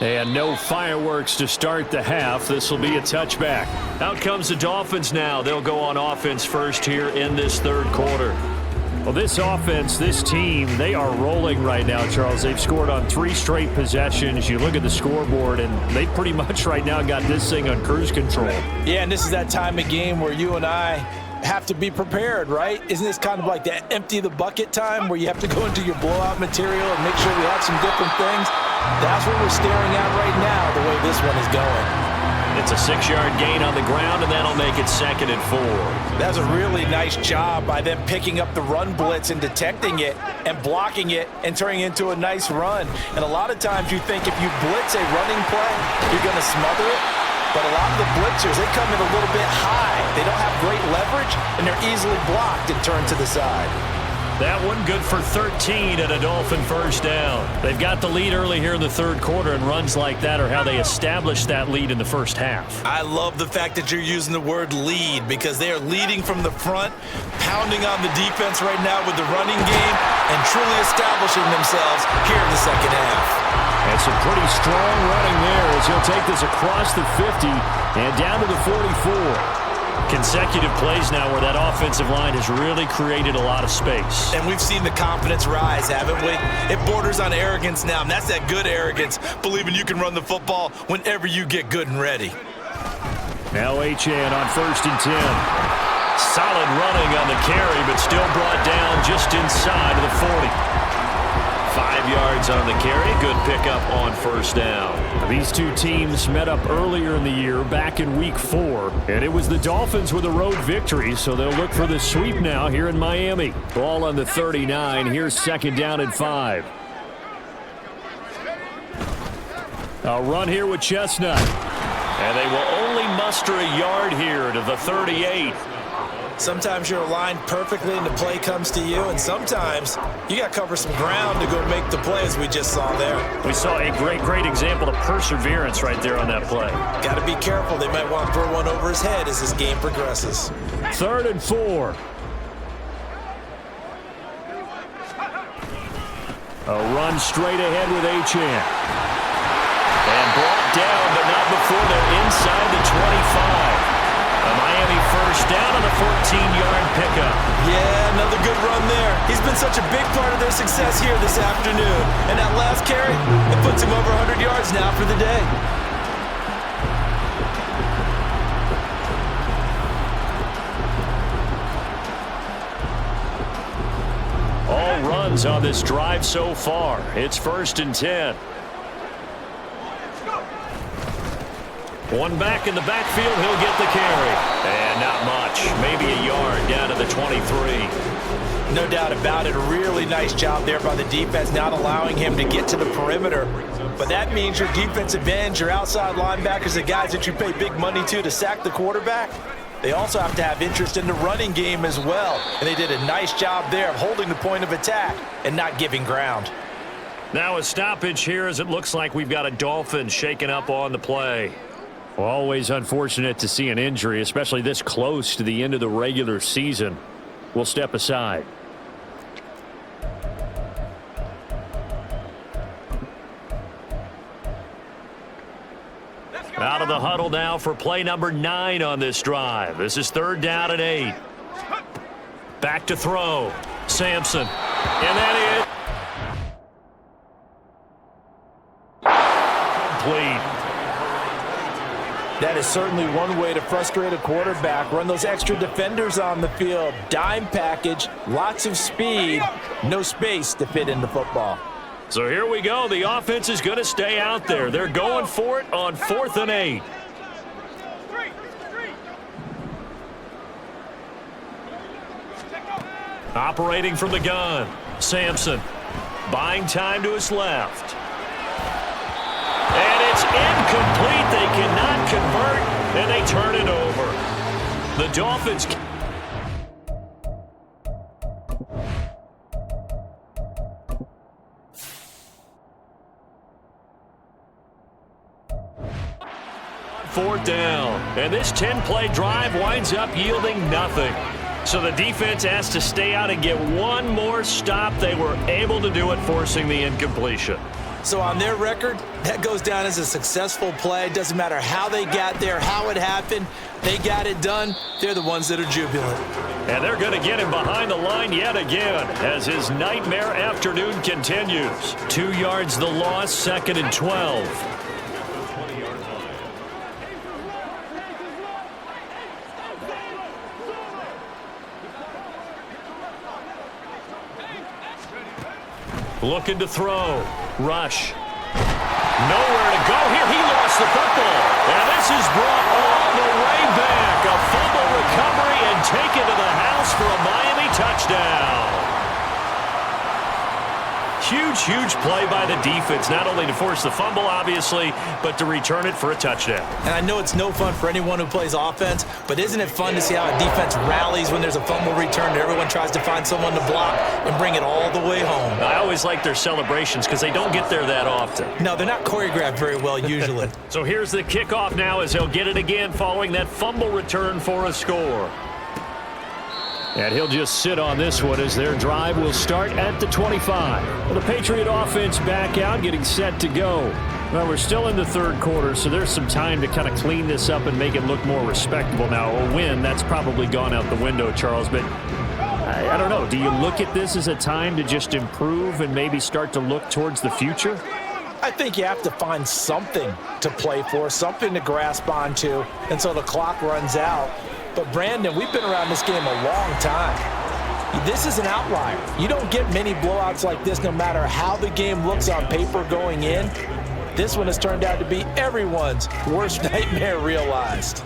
And no fireworks to start the half. This will be a touchback. Out comes the Dolphins now. They'll go on offense first here in this third quarter. Well, this offense, this team, they are rolling right now, Charles. They've scored on 3 straight possessions. You look at the scoreboard, and they pretty much right now got this thing on cruise control. Yeah, and this is that time of game where you and I have to be prepared, right? Isn't this kind of like that empty the bucket time where you have to go into your blowout material and make sure we have some different things? That's what we're staring at right now, the way this one is going. It's a 6-yard gain on the ground, and that'll make it 2nd and 4. That's a really nice job by them picking up the run blitz and detecting it and blocking it and turning it into a nice run. And a lot of times you think if you blitz a running play, you're going to smother it. But a lot of the blitzers, they come in a little bit high. They don't have great leverage, and they're easily blocked and turned to the side. That one good for 13 and a Dolphin first down. They've got the lead early here in the 3rd quarter, and runs like that are how they established that lead in the first half. I love the fact that you're using the word lead because they are leading from the front, pounding on the defense right now with the running game, and truly establishing themselves here in the 2nd half. And some pretty strong running there as he'll take this across the 50 and down to the 44. Consecutive plays now where that offensive line has really created a lot of space. And we've seen the confidence rise, haven't we? It borders on arrogance now, and that's that good arrogance, believing you can run the football whenever you get good and ready. Now Achane on 1st and 10. Solid running on the carry, but still brought down just inside of the 40. 5 yards on the carry. Good pickup on 1st down. These two teams met up earlier in the year, back in Week 4, and it was the Dolphins with a road victory, so they'll look for the sweep now here in Miami. Ball on the 39. Here's 2nd down and 5. A run here with Chestnut. And they will only muster a yard here to the 38. Sometimes you're aligned perfectly and the play comes to you, and sometimes you got to cover some ground to go make the play, as we just saw there. We saw a great example of perseverance right there on that play. Got to be careful. They might want to throw one over his head as this game progresses. 3rd and 4. A run straight ahead with Achane. And brought down, but not before they're inside the 25. A Miami first down on the 14-yard pickup. Yeah, another good run there. He's been such a big part of their success here this afternoon. And that last carry, it puts him over 100 yards now for the day. All runs on this drive so far. It's 1st and 10. One back in the backfield, he'll get the carry. And not much, maybe a yard down to the 23. No doubt about it, a really nice job there by the defense, not allowing him to get to the perimeter. But that means your defensive ends, your outside linebackers, the guys that you pay big money to sack the quarterback, they also have to have interest in the running game as well. And they did a nice job there of holding the point of attack and not giving ground. Now a stoppage here as it looks like we've got a Dolphin shaken up on the play. Well, always unfortunate to see an injury, especially this close to the end of the regular season. We'll step aside. Out of the huddle now for play number 9 on this drive. This is 3rd down and 8. Back to throw. Sampson. And that is complete. That is certainly one way to frustrate a quarterback. Run those extra defenders on the field. Dime package, lots of speed, no space to fit in the football. So here we go. The offense is going to stay out there. They're going for it on 4th and 8. Operating from the gun. Sampson buying time to his left. And it's incomplete. They cannot convert, and they turn it over. The Dolphins. Fourth down, and this 10-play drive winds up yielding nothing. So the defense has to stay out and get one more stop. They were able to do it, forcing the incompletion. So on their record, that goes down as a successful play. Doesn't matter how they got there, how it happened. They got it done. They're the ones that are jubilant. And they're going to get him behind the line yet again as his nightmare afternoon continues. 2 yards the loss, 2nd and 12. Looking to throw. Rush. Nowhere to go here. He lost the football. And this is brought all the way back. A fumble recovery and taken to the house for a Miami touchdown. Huge play by the defense, not only to force the fumble, obviously, but to return it for a touchdown. And I know it's no fun for anyone who plays offense, but isn't it fun to see how a defense rallies when there's a fumble return and everyone tries to find someone to block and bring it all the way home? I always like their celebrations because they don't get there that often. No, they're not choreographed very well usually. So here's the kickoff now as he'll get it again following that fumble return for a score. And he'll just sit on this one as their drive will start at the 25. Well, the Patriot offense back out, getting set to go. Well, we're still in the third quarter, so there's some time to kind of clean this up and make it look more respectable. Now, a win, that's probably gone out the window, Charles, but I don't know. Do you look at this as a time to just improve and maybe start to look towards the future? I think you have to find something to play for, something to grasp onto until the clock runs out. But, Brandon, we've been around this game a long time. This is an outlier. You don't get many blowouts like this no matter how the game looks on paper going in. This one has turned out to be everyone's worst nightmare realized.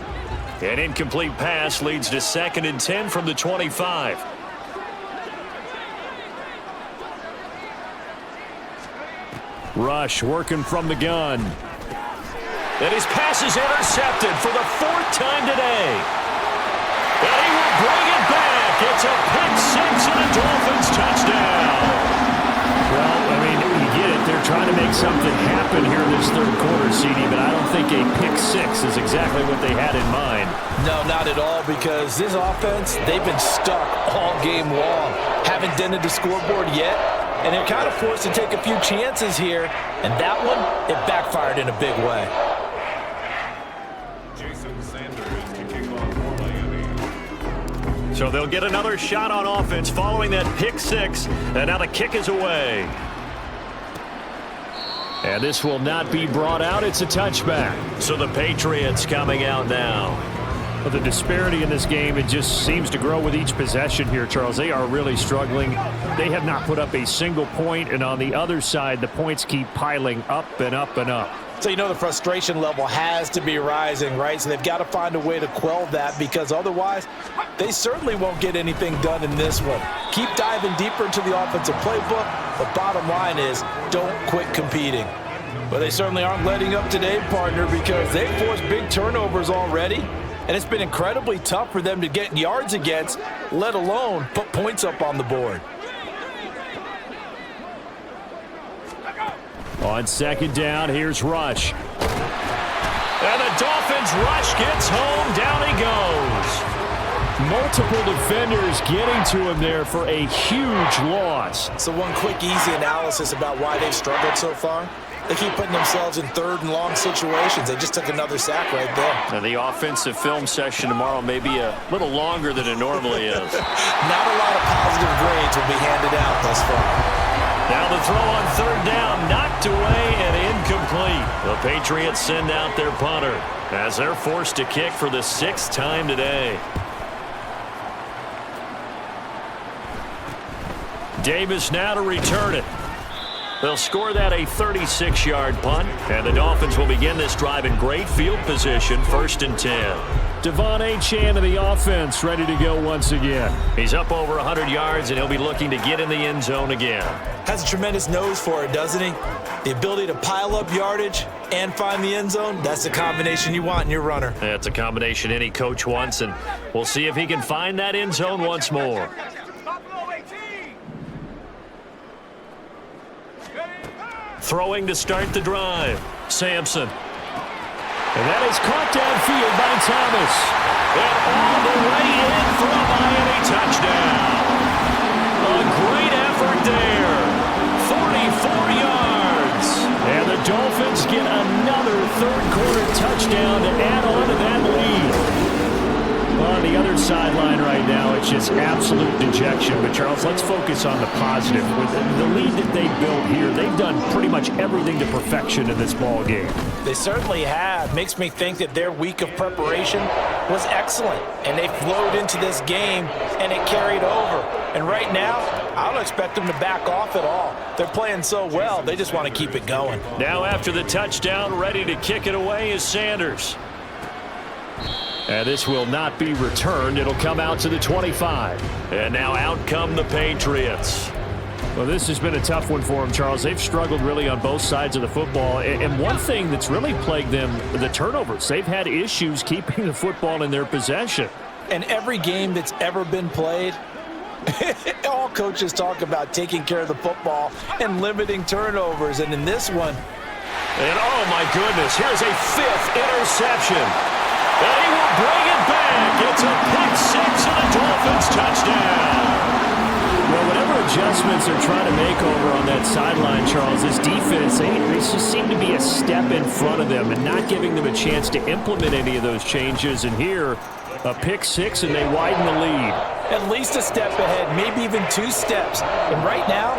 An incomplete pass leads to 2nd and 10 from the 25. Rush working from the gun. And his pass is intercepted for the 4th time today. And he will bring it back. It's a pick 6 and a Dolphins touchdown. Well, I mean, you get it. They're trying to make something happen here in this third quarter, CD, but I don't think a pick 6 is exactly what they had in mind. No, not at all, because this offense, they've been stuck all game long. Haven't dented the scoreboard yet, and they're kind of forced to take a few chances here, and that one, it backfired in a big way. So they'll get another shot on offense following that pick 6, and now the kick is away. And this will not be brought out. It's a touchback. So the Patriots coming out now. But the disparity in this game, it just seems to grow with each possession here, Charles. They are really struggling. They have not put up a single point, and on the other side, the points keep piling up and up and up. So you know the frustration level has to be rising, right? So they've got to find a way to quell that, because otherwise they certainly won't get anything done in this one. Keep diving deeper into the offensive playbook, but bottom line is don't quit competing. But they certainly aren't letting up today, partner, because they've forced big turnovers already, and it's been incredibly tough for them to get yards against, let alone put points up on the board. On 2nd down, here's Rush. And the Dolphins rush gets home. Down he goes. Multiple defenders getting to him there for a huge loss. So one quick, easy analysis about why they've struggled so far. They keep putting themselves in 3rd and long situations. They just took another sack right there. Now the offensive film session tomorrow may be a little longer than it normally is. Not a lot of positive grades will be handed out thus far. Now the throw on 3rd down, knocked away and incomplete. The Patriots send out their punter as they're forced to kick for the 6th time today. Davis now to return it. They'll score that a 36-yard punt, and the Dolphins will begin this drive in great field position, 1st and 10. Devon Achane of the offense ready to go once again. He's up over 100 yards, and he'll be looking to get in the end zone again. Has a tremendous nose for it, doesn't he? The ability to pile up yardage and find the end zone, that's the combination you want in your runner. That's a combination any coach wants, and we'll see if he can find that end zone once more. Throwing to start the drive. Sampson. And that is caught downfield by Thomas. And all the way in for a Miami touchdown. A great effort there. 44 yards. Dolphins get another third-quarter touchdown to add on to that lead. Well, on the other sideline right now, it's just absolute dejection. But, Charles, let's focus on the positive. With the lead that they built here, they've done pretty much everything to perfection in this ball game. They certainly have. Makes me think that their week of preparation was excellent. And they flowed into this game, and it carried over. And right now, I don't expect them to back off at all. They're playing so well, they just want to keep it going. Now after the touchdown, ready to kick it away is Sanders. And this will not be returned. It'll come out to the 25. And now out come the Patriots. Well, this has been a tough one for them, Charles. They've struggled really on both sides of the football. And one thing that's really plagued them, the turnovers. They've had issues keeping the football in their possession. And every game that's ever been played, all coaches talk about taking care of the football and limiting turnovers. And in this one, and oh my goodness, here's a 5th interception. And he will bring it back. It's a pick 6 and a Dolphins touchdown. Well, whatever adjustments they're trying to make over on that sideline, Charles, this defense, they just seem to be a step in front of them and not giving them a chance to implement any of those changes. And here, a pick 6, and they widen the lead. At least a step ahead, maybe even 2 steps. And right now,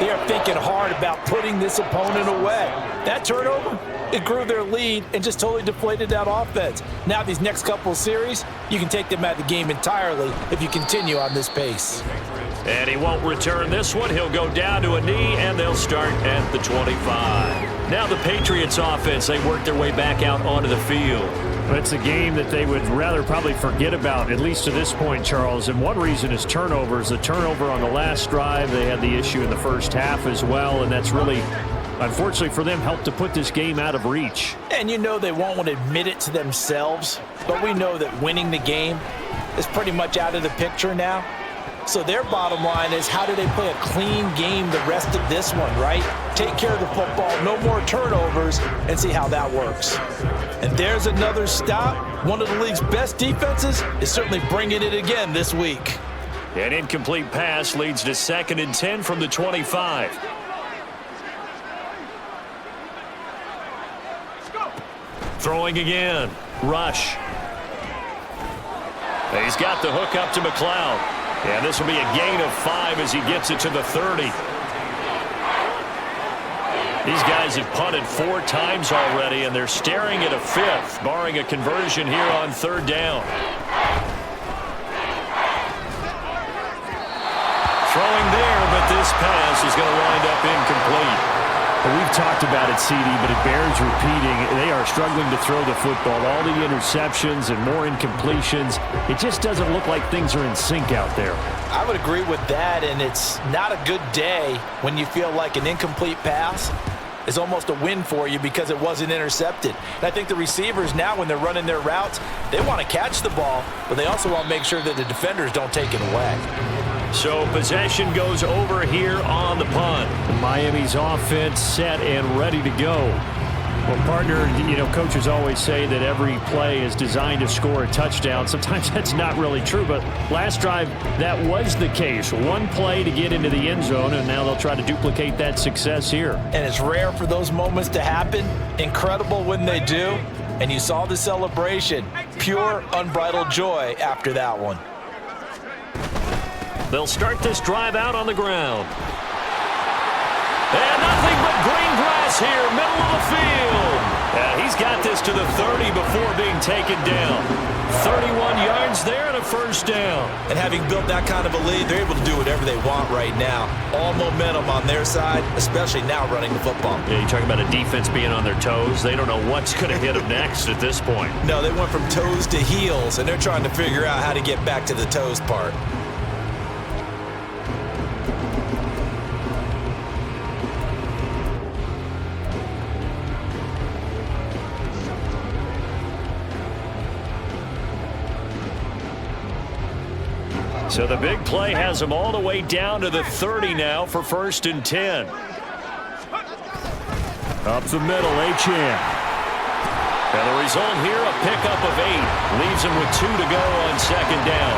they are thinking hard about putting this opponent away. That turnover, it grew their lead and just totally deflated that offense. Now these next couple of series, you can take them out of the game entirely if you continue on this pace. And he won't return this one. He'll go down to a knee, and they'll start at the 25. Now the Patriots offense, they work their way back out onto the field. It's a game that they would rather probably forget about, at least to this point, Charles. And one reason is turnovers. The turnover on the last drive, they had the issue in the first half as well, and that's really, unfortunately for them, helped to put this game out of reach. And you know they won't want to admit it to themselves, but we know that winning the game is pretty much out of the picture now. So their bottom line is, how do they play a clean game the rest of this one, right? Take care of the football, no more turnovers, and see how that works. And there's another stop. One of the league's best defenses is certainly bringing it again this week. An incomplete pass leads to 2nd and 10 from the 25. Throwing again. Rush. He's got the hook up to McLeod. And this will be a gain of 5 as he gets it to the 30. These guys have punted 4 times already, and they're staring at a 5th, barring a conversion here on 3rd down. Throwing there, but this pass is going to wind up incomplete. Well, we've talked about it, CD, but it bears repeating. They are struggling to throw the football. All the interceptions and more incompletions. It just doesn't look like things are in sync out there. I would agree with that, and it's not a good day when you feel like an incomplete pass is almost a win for you because it wasn't intercepted. And I think the receivers now, when they're running their routes, they want to catch the ball, but they also want to make sure that the defenders don't take it away. So possession goes over here on the punt. Miami's offense set and ready to go. Well, partner, you know, coaches always say that every play is designed to score a touchdown. Sometimes that's not really true, but last drive, that was the case. One play to get into the end zone, and now they'll try to duplicate that success here. And it's rare for those moments to happen. Incredible when they do. And you saw the celebration. Pure, unbridled joy after that one. They'll start this drive out on the ground. And nothing but green grass here, middle of the field. He's got this to the 30 before being taken down. 31 yards there and a 1st down. And having built that kind of a lead, they're able to do whatever they want right now. All momentum on their side, especially now running the football. Yeah, you talk about a defense being on their toes. They don't know what's going to hit them next at this point. No, they went from toes to heels, and they're trying to figure out how to get back to the toes part. So the big play has them all the way down to the 30 now for 1st and 10. Up the middle, Achane. And the result here, a pickup of 8. Leaves them with 2 to go on 2nd down.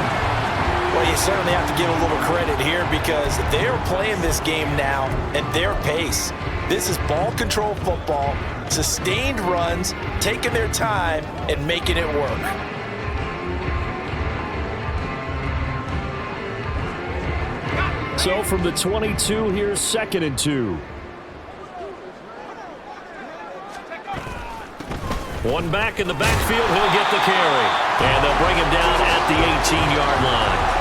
Well, you certainly have to give a little credit here because they're playing this game now at their pace. This is ball control football, sustained runs, taking their time, and making it work. So from the 22, here's 2nd and 2. One back in the backfield, he'll get the carry. And they'll bring him down at the 18-yard line.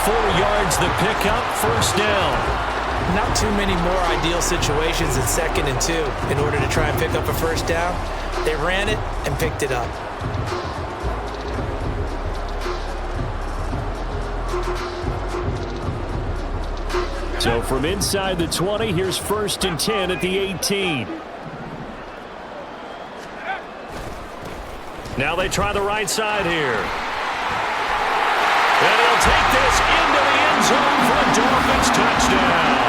4 yards the pickup, first down. Not too many more ideal situations in 2nd and 2 in order to try and pick up a first down. They ran it and picked it up. So from inside the 20, here's 1st and 10 at the 18. Now they try the right side here. And he'll take this into the end zone for a Dolphins touchdown.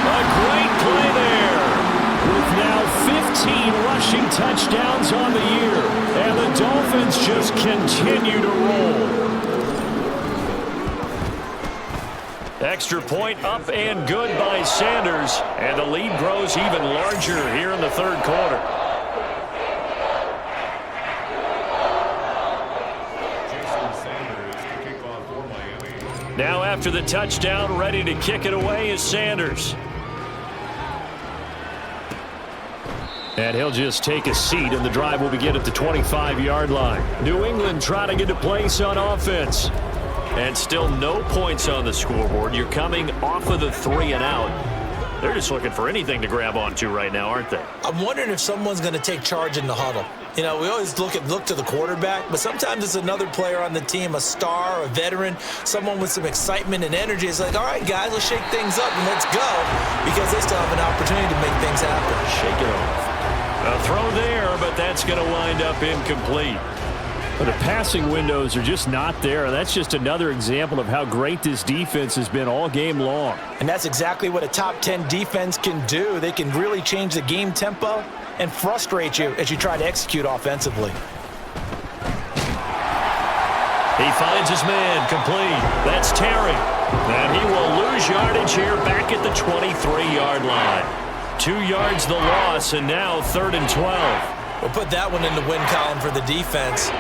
A great play there. With now 15 rushing touchdowns on the year. And the Dolphins just continue to roll. Extra point up and good by Sanders. And the lead grows even larger here in the 3rd quarter. Now after the touchdown, ready to kick it away is Sanders. And he'll just take a seat, and the drive will begin at the 25-yard line. New England trying to get a place on offense. And still no points on the scoreboard. You're coming off of the 3 and out. They're just looking for anything to grab onto right now, aren't they? I'm wondering if someone's going to take charge in the huddle. You know, we always look to the quarterback, but sometimes it's another player on the team, a star, a veteran, someone with some excitement and energy. It's like, all right, guys, let's shake things up and let's go, because they still have an opportunity to make things happen. Shake it off. A throw there, but that's going to wind up incomplete. But the passing windows are just not there, and that's just another example of how great this defense has been all game long. And that's exactly what a top 10 defense can do. They can really change the game tempo and frustrate you as you try to execute offensively. He finds his man, complete. That's Terry. And he will lose yardage here back at the 23-yard line. 2 yards the loss, and now 3rd and 12. We'll put that one in the win column for the defense.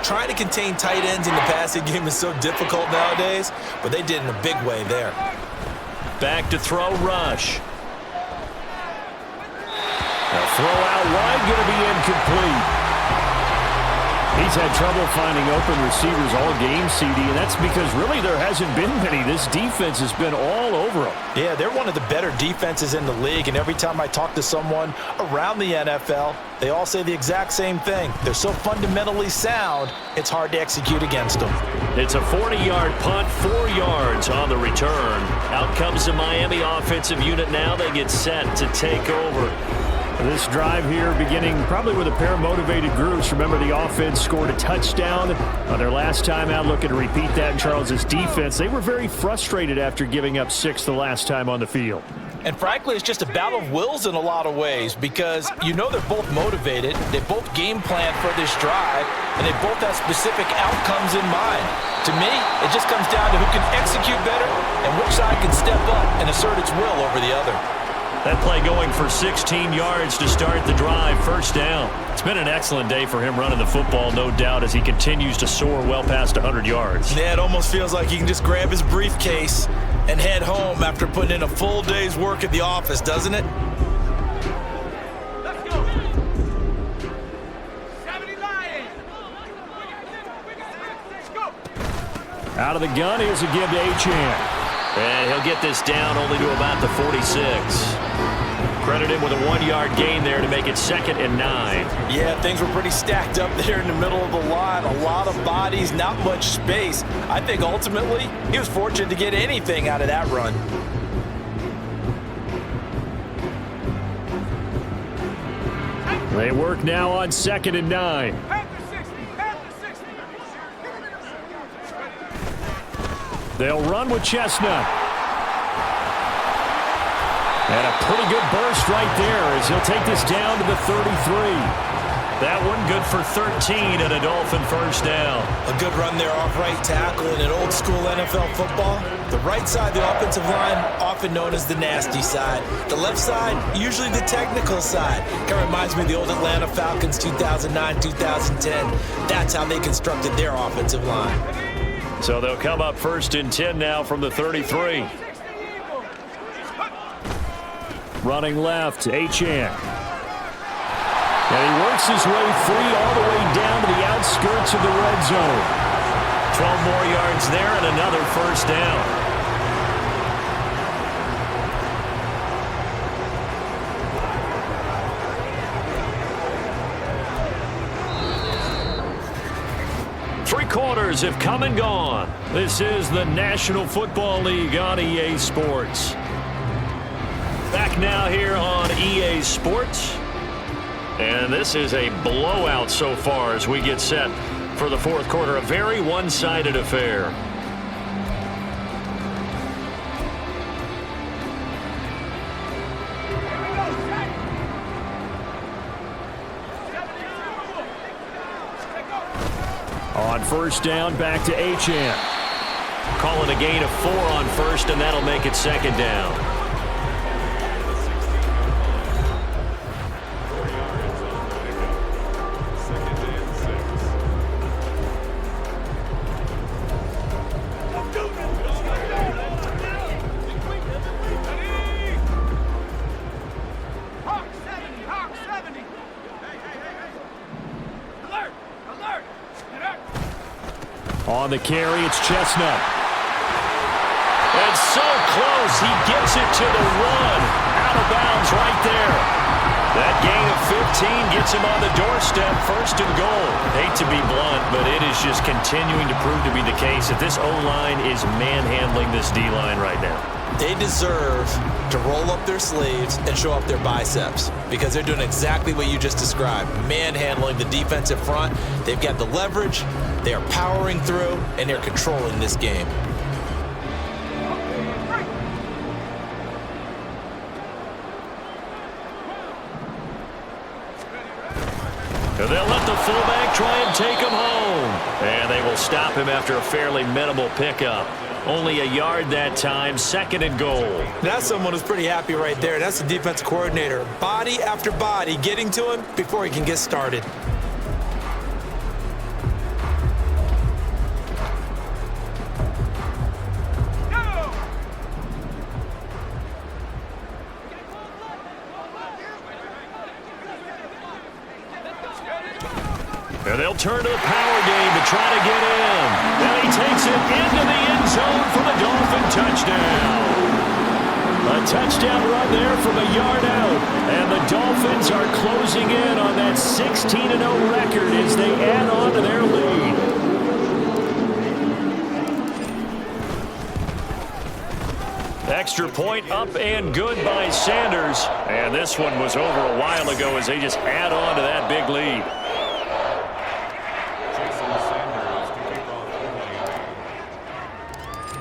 Trying to contain tight ends in the passing game is so difficult nowadays, but they did in a big way there. Back to throw, Rush. A throw out wide, going to be incomplete. He's had trouble finding open receivers all game, CD, and that's because really there hasn't been many. This defense has been all over them. Yeah, they're one of the better defenses in the league, and every time I talk to someone around the NFL, they all say the exact same thing. They're so fundamentally sound, it's hard to execute against them. It's a 40-yard punt, 4 yards on the return. Out comes the Miami offensive unit now. They get set to take over. This drive here beginning probably with a pair of motivated groups. Remember, the offense scored a touchdown on their last time out, looking to repeat that in Charles's defense. They were very frustrated after giving up 6 the last time on the field. And frankly, it's just a battle of wills in a lot of ways because you know they're both motivated, they both game plan for this drive, and they both have specific outcomes in mind. To me, it just comes down to who can execute better and which side can step up and assert its will over the other. That play going for 16 yards to start the drive, first down. It's been an excellent day for him running the football, no doubt, as he continues to soar well past 100 yards. Yeah, it almost feels like he can just grab his briefcase and head home after putting in a full day's work at the office, doesn't it? Let's go. 70 Lions. Let's go. Out of the gun, here's a give to Achane. And he'll get this down only to about the 46. Credit him with a 1-yard gain there to make it 2nd and 9. Yeah, things were pretty stacked up there in the middle of the line. A lot of bodies, not much space. I think ultimately he was fortunate to get anything out of that run. They work now on 2nd and 9. They'll run with Chestnut. And a pretty good burst right there as he'll take this down to the 33. That one good for 13 and a Dolphin first down. A good run there off right tackle in an old school NFL football. The right side, the offensive line, often known as the nasty side. The left side, usually the technical side. Kind of reminds me of the old Atlanta Falcons 2009, 2010. That's how they constructed their offensive line. So they'll come up first and 10 now from the 33. Running left, Achane. And he works his way free all the way down to the outskirts of the red zone. 12 more yards there and another first down. Three quarters have come and gone. This is the National Football League on EA Sports. Back now here on EA Sports. And this is a blowout so far as we get set for the fourth quarter. A very one-sided affair. On first down, back to Achane. Calling a gain of 4 on first, and that'll make it second down. On the carry, it's Chestnut. It's so close. He gets it to the 1. Out of bounds right there. That gain of 15 gets him on the doorstep, first and goal. Hate to be blunt, but it is just continuing to prove to be the case that this O-line is manhandling this D-line right now. They deserve to roll up their sleeves and show up their biceps because they're doing exactly what you just described, manhandling the defensive front. They've got the leverage, they are powering through, and they're controlling this game. And they'll let the fullback try and take him home. And they will stop him after a fairly minimal pickup. Only a yard that time, second and goal. That's someone who's pretty happy right there. That's the defense coordinator. Body after body getting to him before he can get started. And they'll turn to the power game to try to get in. And he takes it into the end zone for the Dolphin touchdown. A touchdown run there from a yard out. And the Dolphins are closing in on that 16-0 record as they add on to their lead. Extra point up and good by Sanders. And this one was over a while ago as they just add on to that big lead.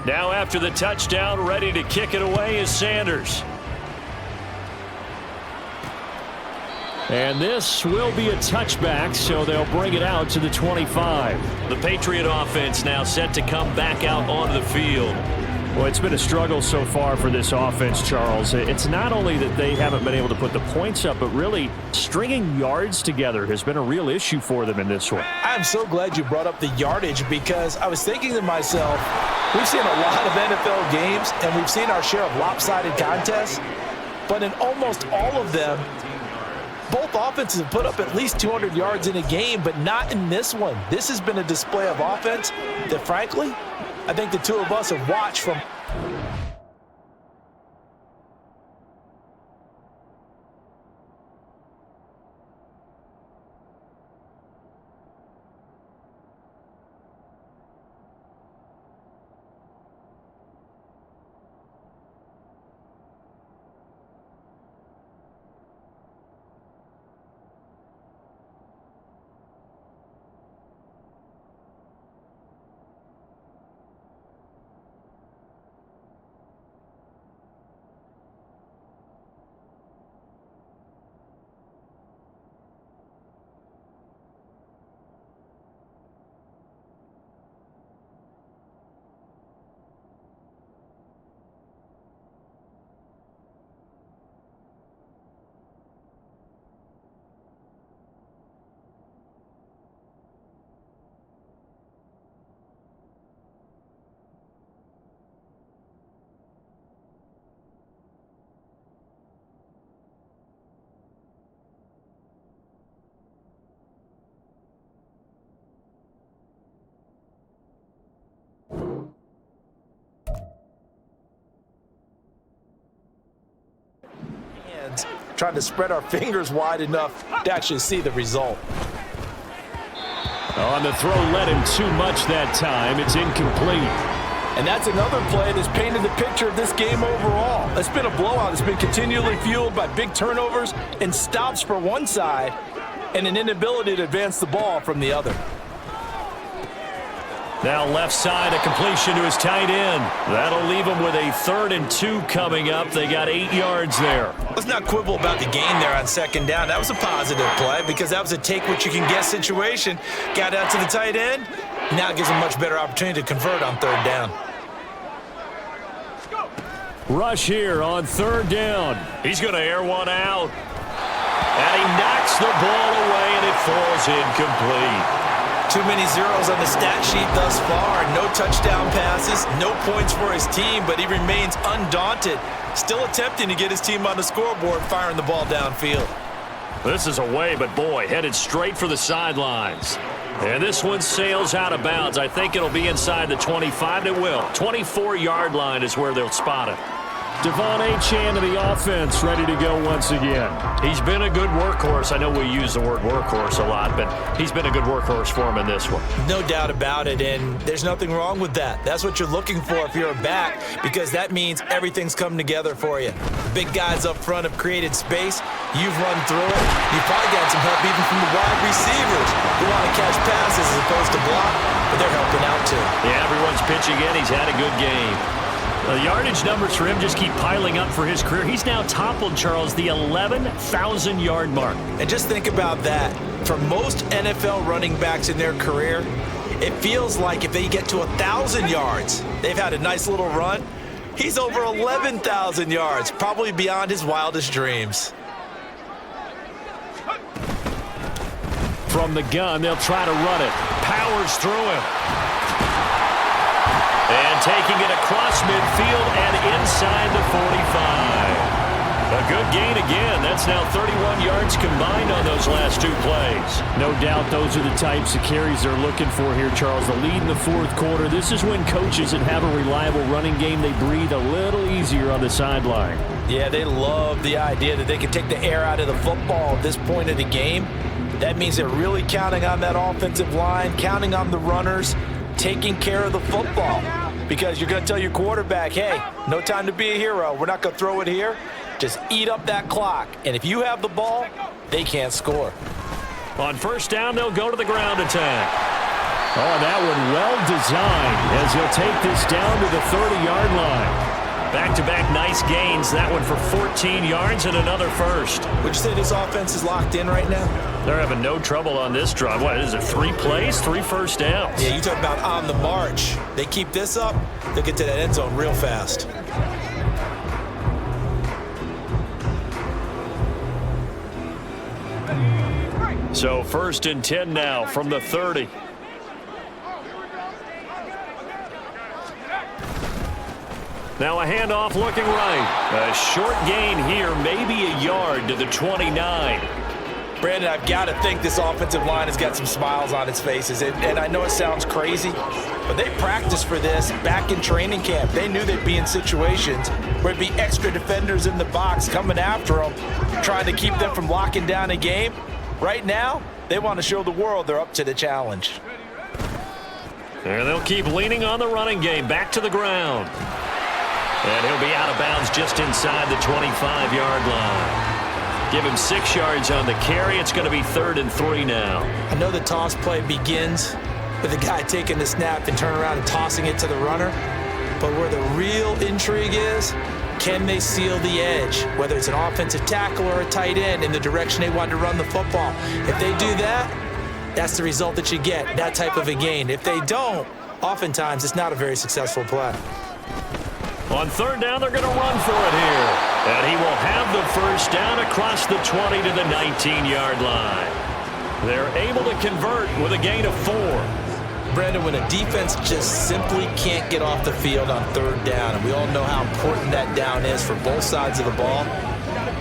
Now after the touchdown, ready to kick it away is Sanders. And this will be a touchback, so they'll bring it out to the 25. The Patriot offense now set to come back out onto the field. Well, it's been a struggle so far for this offense, Charles. It's not only that they haven't been able to put the points up, but really stringing yards together has been a real issue for them in this one. I'm so glad you brought up the yardage because I was thinking to myself, we've seen a lot of NFL games and we've seen our share of lopsided contests, but in almost all of them, both offenses have put up at least 200 yards in a game, but not in this one. This has been a display of offense that, frankly, I think the two of us have watched from. trying to spread our fingers wide enough to actually see the result. On the throw, led him too much that time. It's incomplete. And that's another play that's painted the picture of this game overall. It's been a blowout. It's been continually fueled by big turnovers and stops for one side and an inability to advance the ball from the other. Now left side, a completion to his tight end. That'll leave him with a 3rd and 2 coming up. They got 8 yards there. Let's not quibble about the gain there on 2nd down. That was a positive play because that was a take-what-you-can-get situation. Got out to the tight end. Now it gives him a much better opportunity to convert on 3rd down. Rush here on 3rd down. He's going to air one out. And he knocks the ball away, and it falls incomplete. Too many zeros on the stat sheet thus far. No touchdown passes, no points for his team, but he remains undaunted. Still attempting to get his team on the scoreboard, firing the ball downfield. This is away, but boy, headed straight for the sidelines. And this one sails out of bounds. I think it'll be inside the 25. It will. 24-yard line is where they'll spot it. Devon Achane of the offense ready to go once again. He's been a good workhorse. I know we use the word workhorse a lot, but he's been a good workhorse for him in this one. No doubt about it, and there's nothing wrong with that. That's what you're looking for if you're a back, because that means everything's come together for you. Big guys up front have created space. You've run through it. You've probably got some help even from the wide receivers who want to catch passes as opposed to block, but they're helping out too. Yeah, everyone's pitching in. He's had a good game. The yardage numbers for him just keep piling up for his career. He's now toppled, Charles, the 11,000-yard mark. And just think about that. For most NFL running backs in their career, it feels like if they get to 1,000 yards, they've had a nice little run. He's over 11,000 yards, probably beyond his wildest dreams. From the gun, they'll try to run it. Powers through him. And taking it across midfield and inside the 45. A good gain again. That's now 31 yards combined on those last 2 plays. No doubt those are the types of carries they're looking for here, Charles. The lead in the 4th quarter. This is when coaches that have a reliable running game, they breathe a little easier on the sideline. Yeah, they love the idea that they can take the air out of the football at this point of the game. That means they're really counting on that offensive line, counting on the runners, taking care of the football, because you're going to tell your quarterback, hey, no time to be a hero. We're not going to throw it here. Just eat up that clock. And if you have the ball, they can't score. On 1st down, they'll go to the ground attack. Oh, that one well designed as he'll take this down to the 30-yard line. Back-to-back nice gains. That one for 14 yards and another first. Would you say this offense is locked in right now? They're having no trouble on this drive. What is it, 3 plays, 3 first downs? Yeah, you talk about on the march. They keep this up, they'll get to that end zone real fast. So 1st and 10 now from the 30. Now a handoff looking right. A short gain here, maybe a yard to the 29. Brandon, I've got to think this offensive line has got some smiles on its faces. And I know it sounds crazy, but they practiced for this back in training camp. They knew they'd be in situations where it'd be extra defenders in the box coming after them, trying to keep them from locking down a game. Right now, they want to show the world they're up to the challenge. And they'll keep leaning on the running game. Back to the ground. And he'll be out of bounds just inside the 25-yard line. Give him 6 yards on the carry. It's going to be 3rd and 3 now. I know the toss play begins with the guy taking the snap and turning around and tossing it to the runner. But where the real intrigue is, can they seal the edge, whether it's an offensive tackle or a tight end, in the direction they want to run the football? If they do that, that's the result that you get, that type of a gain. If they don't, oftentimes it's not a very successful play. On 3rd down, they're going to run for it here. And he will have the 1st down across the 20 to the 19-yard line. They're able to convert with a gain of 4. Brandon, when a defense just simply can't get off the field on 3rd down, and we all know how important that down is for both sides of the ball,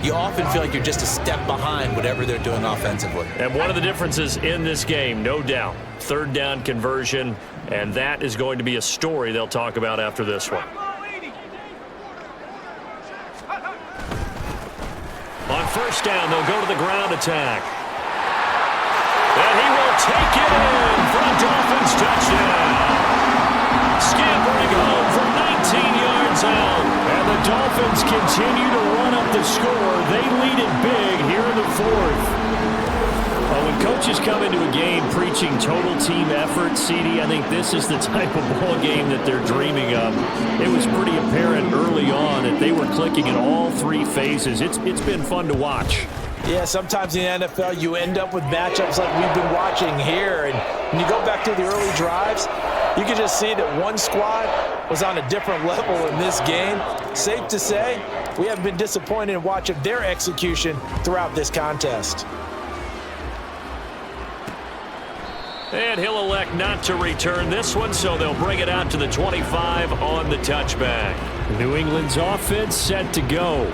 you often feel like you're just a step behind whatever they're doing offensively. And one of the differences in this game, no doubt, 3rd down conversion, and that is going to be a story they'll talk about after this one. On first down, they'll go to the ground attack. And he will take it in for a Dolphins touchdown. Scampering home from 19 yards out. And the Dolphins continue to run up the score. They lead it big here in the fourth. When coaches come into a game preaching total team effort, CD, I think this is the type of ball game that they're dreaming of. It was pretty apparent early on that they were clicking in all three phases. It's been fun to watch. Yeah, sometimes in the NFL you end up with matchups like we've been watching here. And when you go back to the early drives, you can just see that one squad was on a different level in this game. Safe to say, we haven't been disappointed in watching their execution throughout this contest. And he'll elect not to return this one, so they'll bring it out to the 25 on the touchback. New England's offense set to go.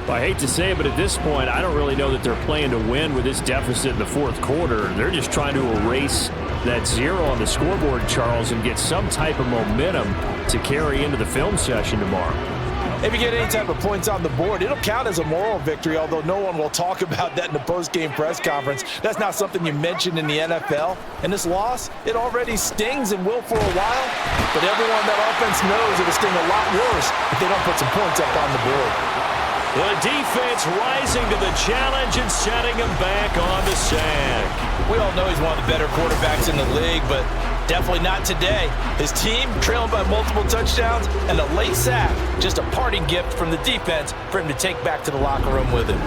I hate to say it, but at this point, I don't really know that they're playing to win with this deficit in the fourth quarter. They're just trying to erase that zero on the scoreboard, Charles, and get some type of momentum to carry into the film session tomorrow. If you get any type of points on the board, it'll count as a moral victory, although no one will talk about that in the post-game press conference. That's not something you mentioned in the NFL. And this loss, it already stings and will for a while, but everyone that offense knows it'll sting a lot worse if they don't put some points up on the board. The defense rising to the challenge and setting him back on the sack. We all know he's one of the better quarterbacks in the league, but definitely not today. His team trailing by multiple touchdowns and a late sack. Just a parting gift from the defense for him to take back to the locker room with him.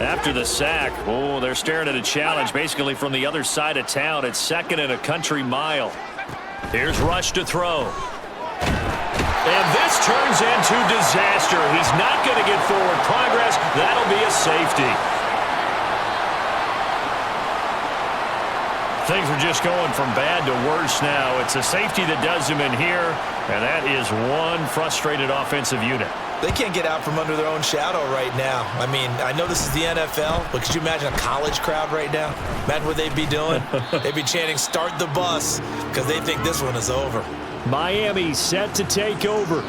After the sack, they're staring at a challenge basically from the other side of town. It's second and a country mile. Here's Rush to throw. And this turns into disaster. He's not going to get forward progress. That'll be a safety. Things are just going from bad to worse now. It's a safety that does him in here, and that is one frustrated offensive unit. They can't get out from under their own shadow right now. I mean, I know this is the NFL, but could you imagine a college crowd right now? Imagine what they'd be doing. They'd be chanting, "Start the bus," because they think this one is over. Miami set to take over.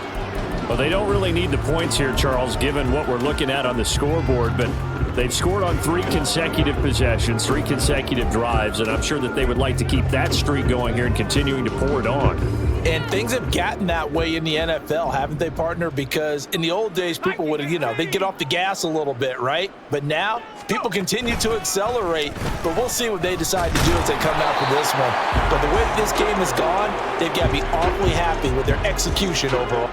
Well, they don't really need the points here, Charles, given what we're looking at on the scoreboard, but they've scored on 3 consecutive possessions, 3 consecutive drives, and I'm sure that they would like to keep that streak going here and continuing to pour it on. And things have gotten that way in the NFL, haven't they, partner? Because in the old days, people would, they'd get off the gas a little bit, right? But now, people continue to accelerate. But we'll see what they decide to do as they come out for this one. But the way this game has gone, they've got to be awfully happy with their execution overall.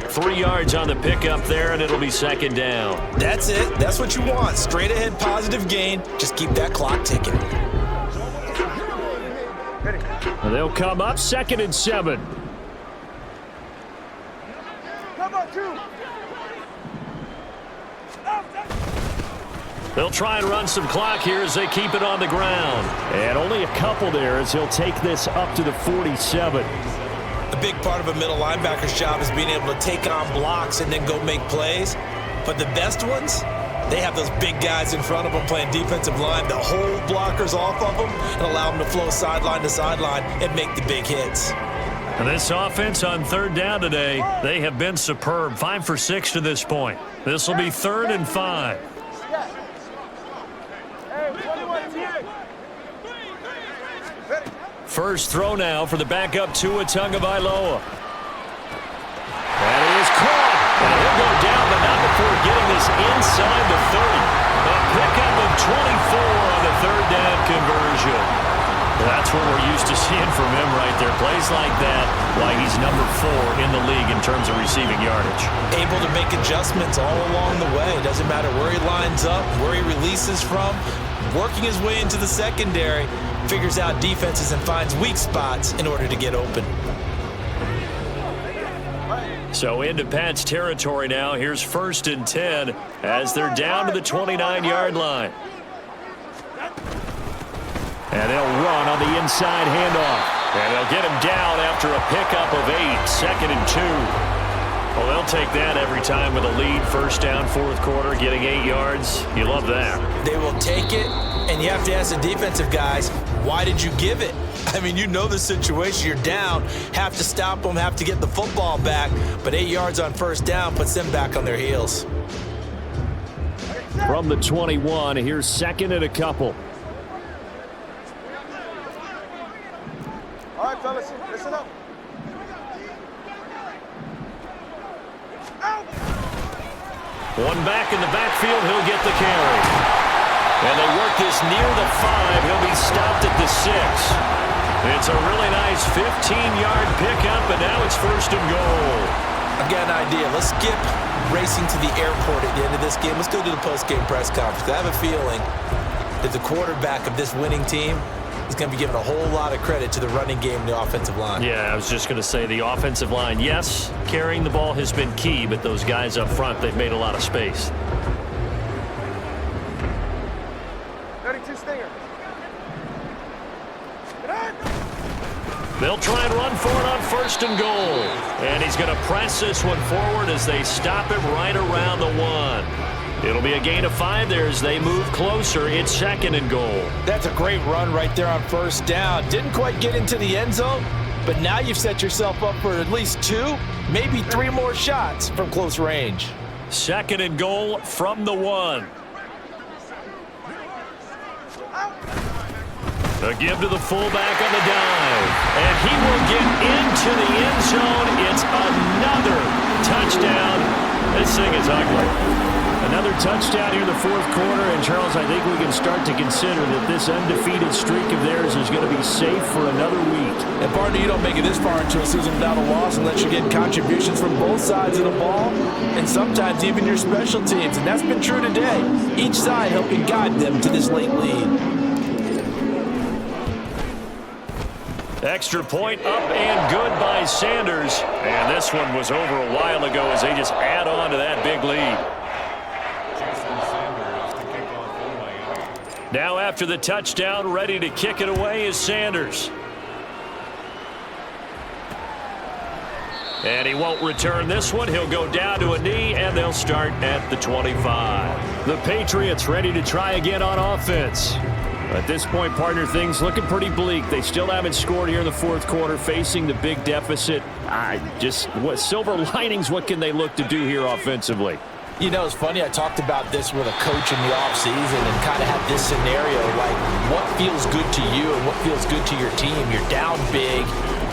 Three yards on the pickup there, and it'll be second down. That's it. That's what you want. Straight ahead, positive gain. Just keep that clock ticking. They'll come up 2nd and 7. They'll try and run some clock here as they keep it on the ground. And only a couple there as he'll take this up to the 47. A big part of a middle linebacker's job is being able to take on blocks and then go make plays. But the best ones, they have those big guys in front of them playing defensive line to hold blockers off of them and allow them to flow sideline to sideline and make the big hits. And this offense on 3rd down today, they have been superb. 5 for 6 to this point. This will be 3rd and 5. First throw now for the backup Tua Tagovailoa. That is caught. And he'll go down, but not before getting this inside the 30. A pickup of 24 on the 3rd down conversion. That's what we're used to seeing from him right there. Plays like that, why he's number 4 in the league in terms of receiving yardage. Able to make adjustments all along the way. Doesn't matter where he lines up, where he releases from. Working his way into the secondary, figures out defenses and finds weak spots in order to get open. So into Pat's territory now. Here's 1st and 10 as they're down to the 29-yard line. And they'll run on the inside handoff. And they'll get him down after a pickup of 8. 2nd and 2. Well, they'll take that every time with a lead. 1st down, 4th quarter, getting 8 yards. You love that. They will take it, and you have to ask the defensive guys, why did you give it? I mean, you know the situation. You're down, have to stop them, have to get the football back, but 8 yards on 1st down puts them back on their heels. From the 21, here's 2nd and a couple. All right, fellas, listen up. One back in the backfield, he'll get the carry. And they work this near the 5. He'll be stopped at the 6. It's a really nice 15-yard pickup, and now it's 1st and goal. I've got an idea. Let's skip racing to the airport at the end of this game. Let's go to the post-game press conference. I have a feeling that the quarterback of this winning team is going to be given a whole lot of credit to the running game and the offensive line. Yeah, I was just going to say the offensive line, yes, carrying the ball has been key, but those guys up front, they've made a lot of space. 32 Stinger. They'll try and run for it on 1st and goal. And he's going to press this one forward as they stop him right around the 1. It'll be a gain of 5 there as they move closer. It's 2nd and goal. That's a great run right there on 1st down. Didn't quite get into the end zone, but now you've set yourself up for at least 2, maybe 3 more shots from close range. 2nd and goal from the 1. A give to the fullback on the dive. And he will get into the end zone. It's another touchdown. This thing is ugly. Another touchdown here in the 4th quarter. And, Charles, I think we can start to consider that this undefeated streak of theirs is going to be safe for another week. And, partner, you don't make it this far into a season without a loss unless you're getting contributions from both sides of the ball and sometimes even your special teams. And that's been true today. Each side helping guide them to this late lead. Extra point up and good by Sanders. And this one was over a while ago as they just add on to that big lead. Now after the touchdown, ready to kick it away is Sanders. And he won't return this one. He'll go down to a knee, and they'll start at the 25. The Patriots ready to try again on offense. At this point, partner, things looking pretty bleak. They still haven't scored here in the 4th quarter, facing the big deficit. What silver linings, what can they look to do here offensively? You know, it's funny, I talked about this with a coach in the offseason and kind of had this scenario, like what feels good to you and what feels good to your team. You're down big.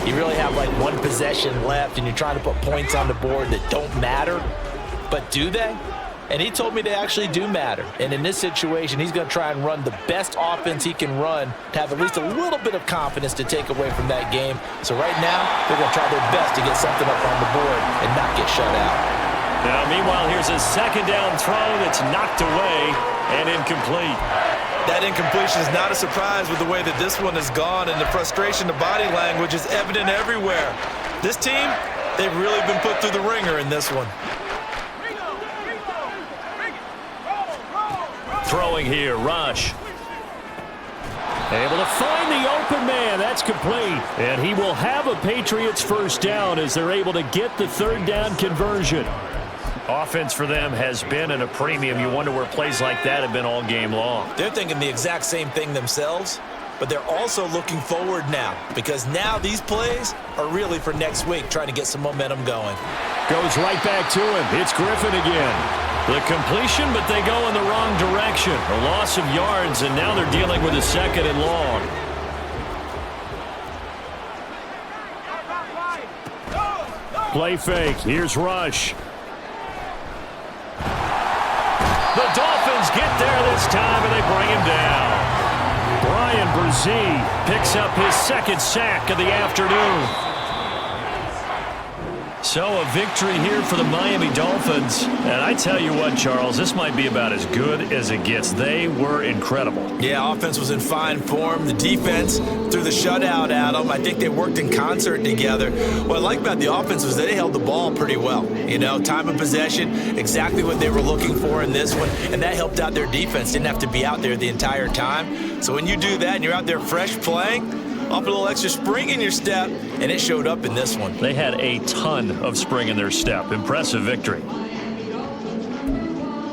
You really have like 1 possession left, and you're trying to put points on the board that don't matter. But do they? And he told me they actually do matter. And in this situation, he's going to try and run the best offense he can run to have at least a little bit of confidence to take away from that game. So right now, they're going to try their best to get something up on the board and not get shut out. Now, meanwhile, here's a 2nd down throw that's knocked away and incomplete. That incompletion is not a surprise with the way that this one has gone, and the frustration, the body language is evident everywhere. This team, they've really been put through the ringer in this one. Throwing here, Rush. Able to find the open man. That's complete. And he will have a Patriots 1st down as they're able to get the 3rd down conversion. Offense for them has been at a premium. You wonder where plays like that have been all game long. They're thinking the exact same thing themselves, but they're also looking forward now because now these plays are really for next week, trying to get some momentum going. Goes right back to him. It's Griffin again. The completion, but they go in the wrong direction. A loss of yards, and now they're dealing with a 2nd and long. Play fake. Here's Rush. The Dolphins get there this time, and they bring him down. Brian Brzee picks up his second sack of the afternoon. So a victory here for the Miami Dolphins. And I tell you what, Charles, this might be about as good as it gets. They were incredible. Yeah, offense was in fine form. The defense threw the shutout at them. I think they worked in concert together. What I like about the offense was that they held the ball pretty well. You know, time of possession, exactly what they were looking for in this one. And that helped out their defense. Didn't have to be out there the entire time. So when you do that and you're out there fresh playing, up a little extra spring in your step, and it showed up in this one. They had a ton of spring in their step. Impressive victory.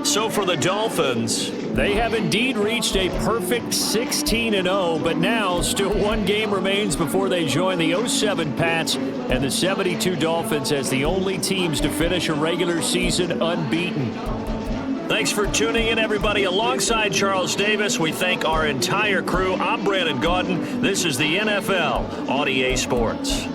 So for the Dolphins, they have indeed reached a perfect 16-0, but now still one game remains before they join the 07 Pats and the 72 Dolphins as the only teams to finish a regular season unbeaten. Thanks for tuning in, everybody. Alongside Charles Davis, we thank our entire crew. I'm Brandon Gaudin. This is the NFL on EA Sports.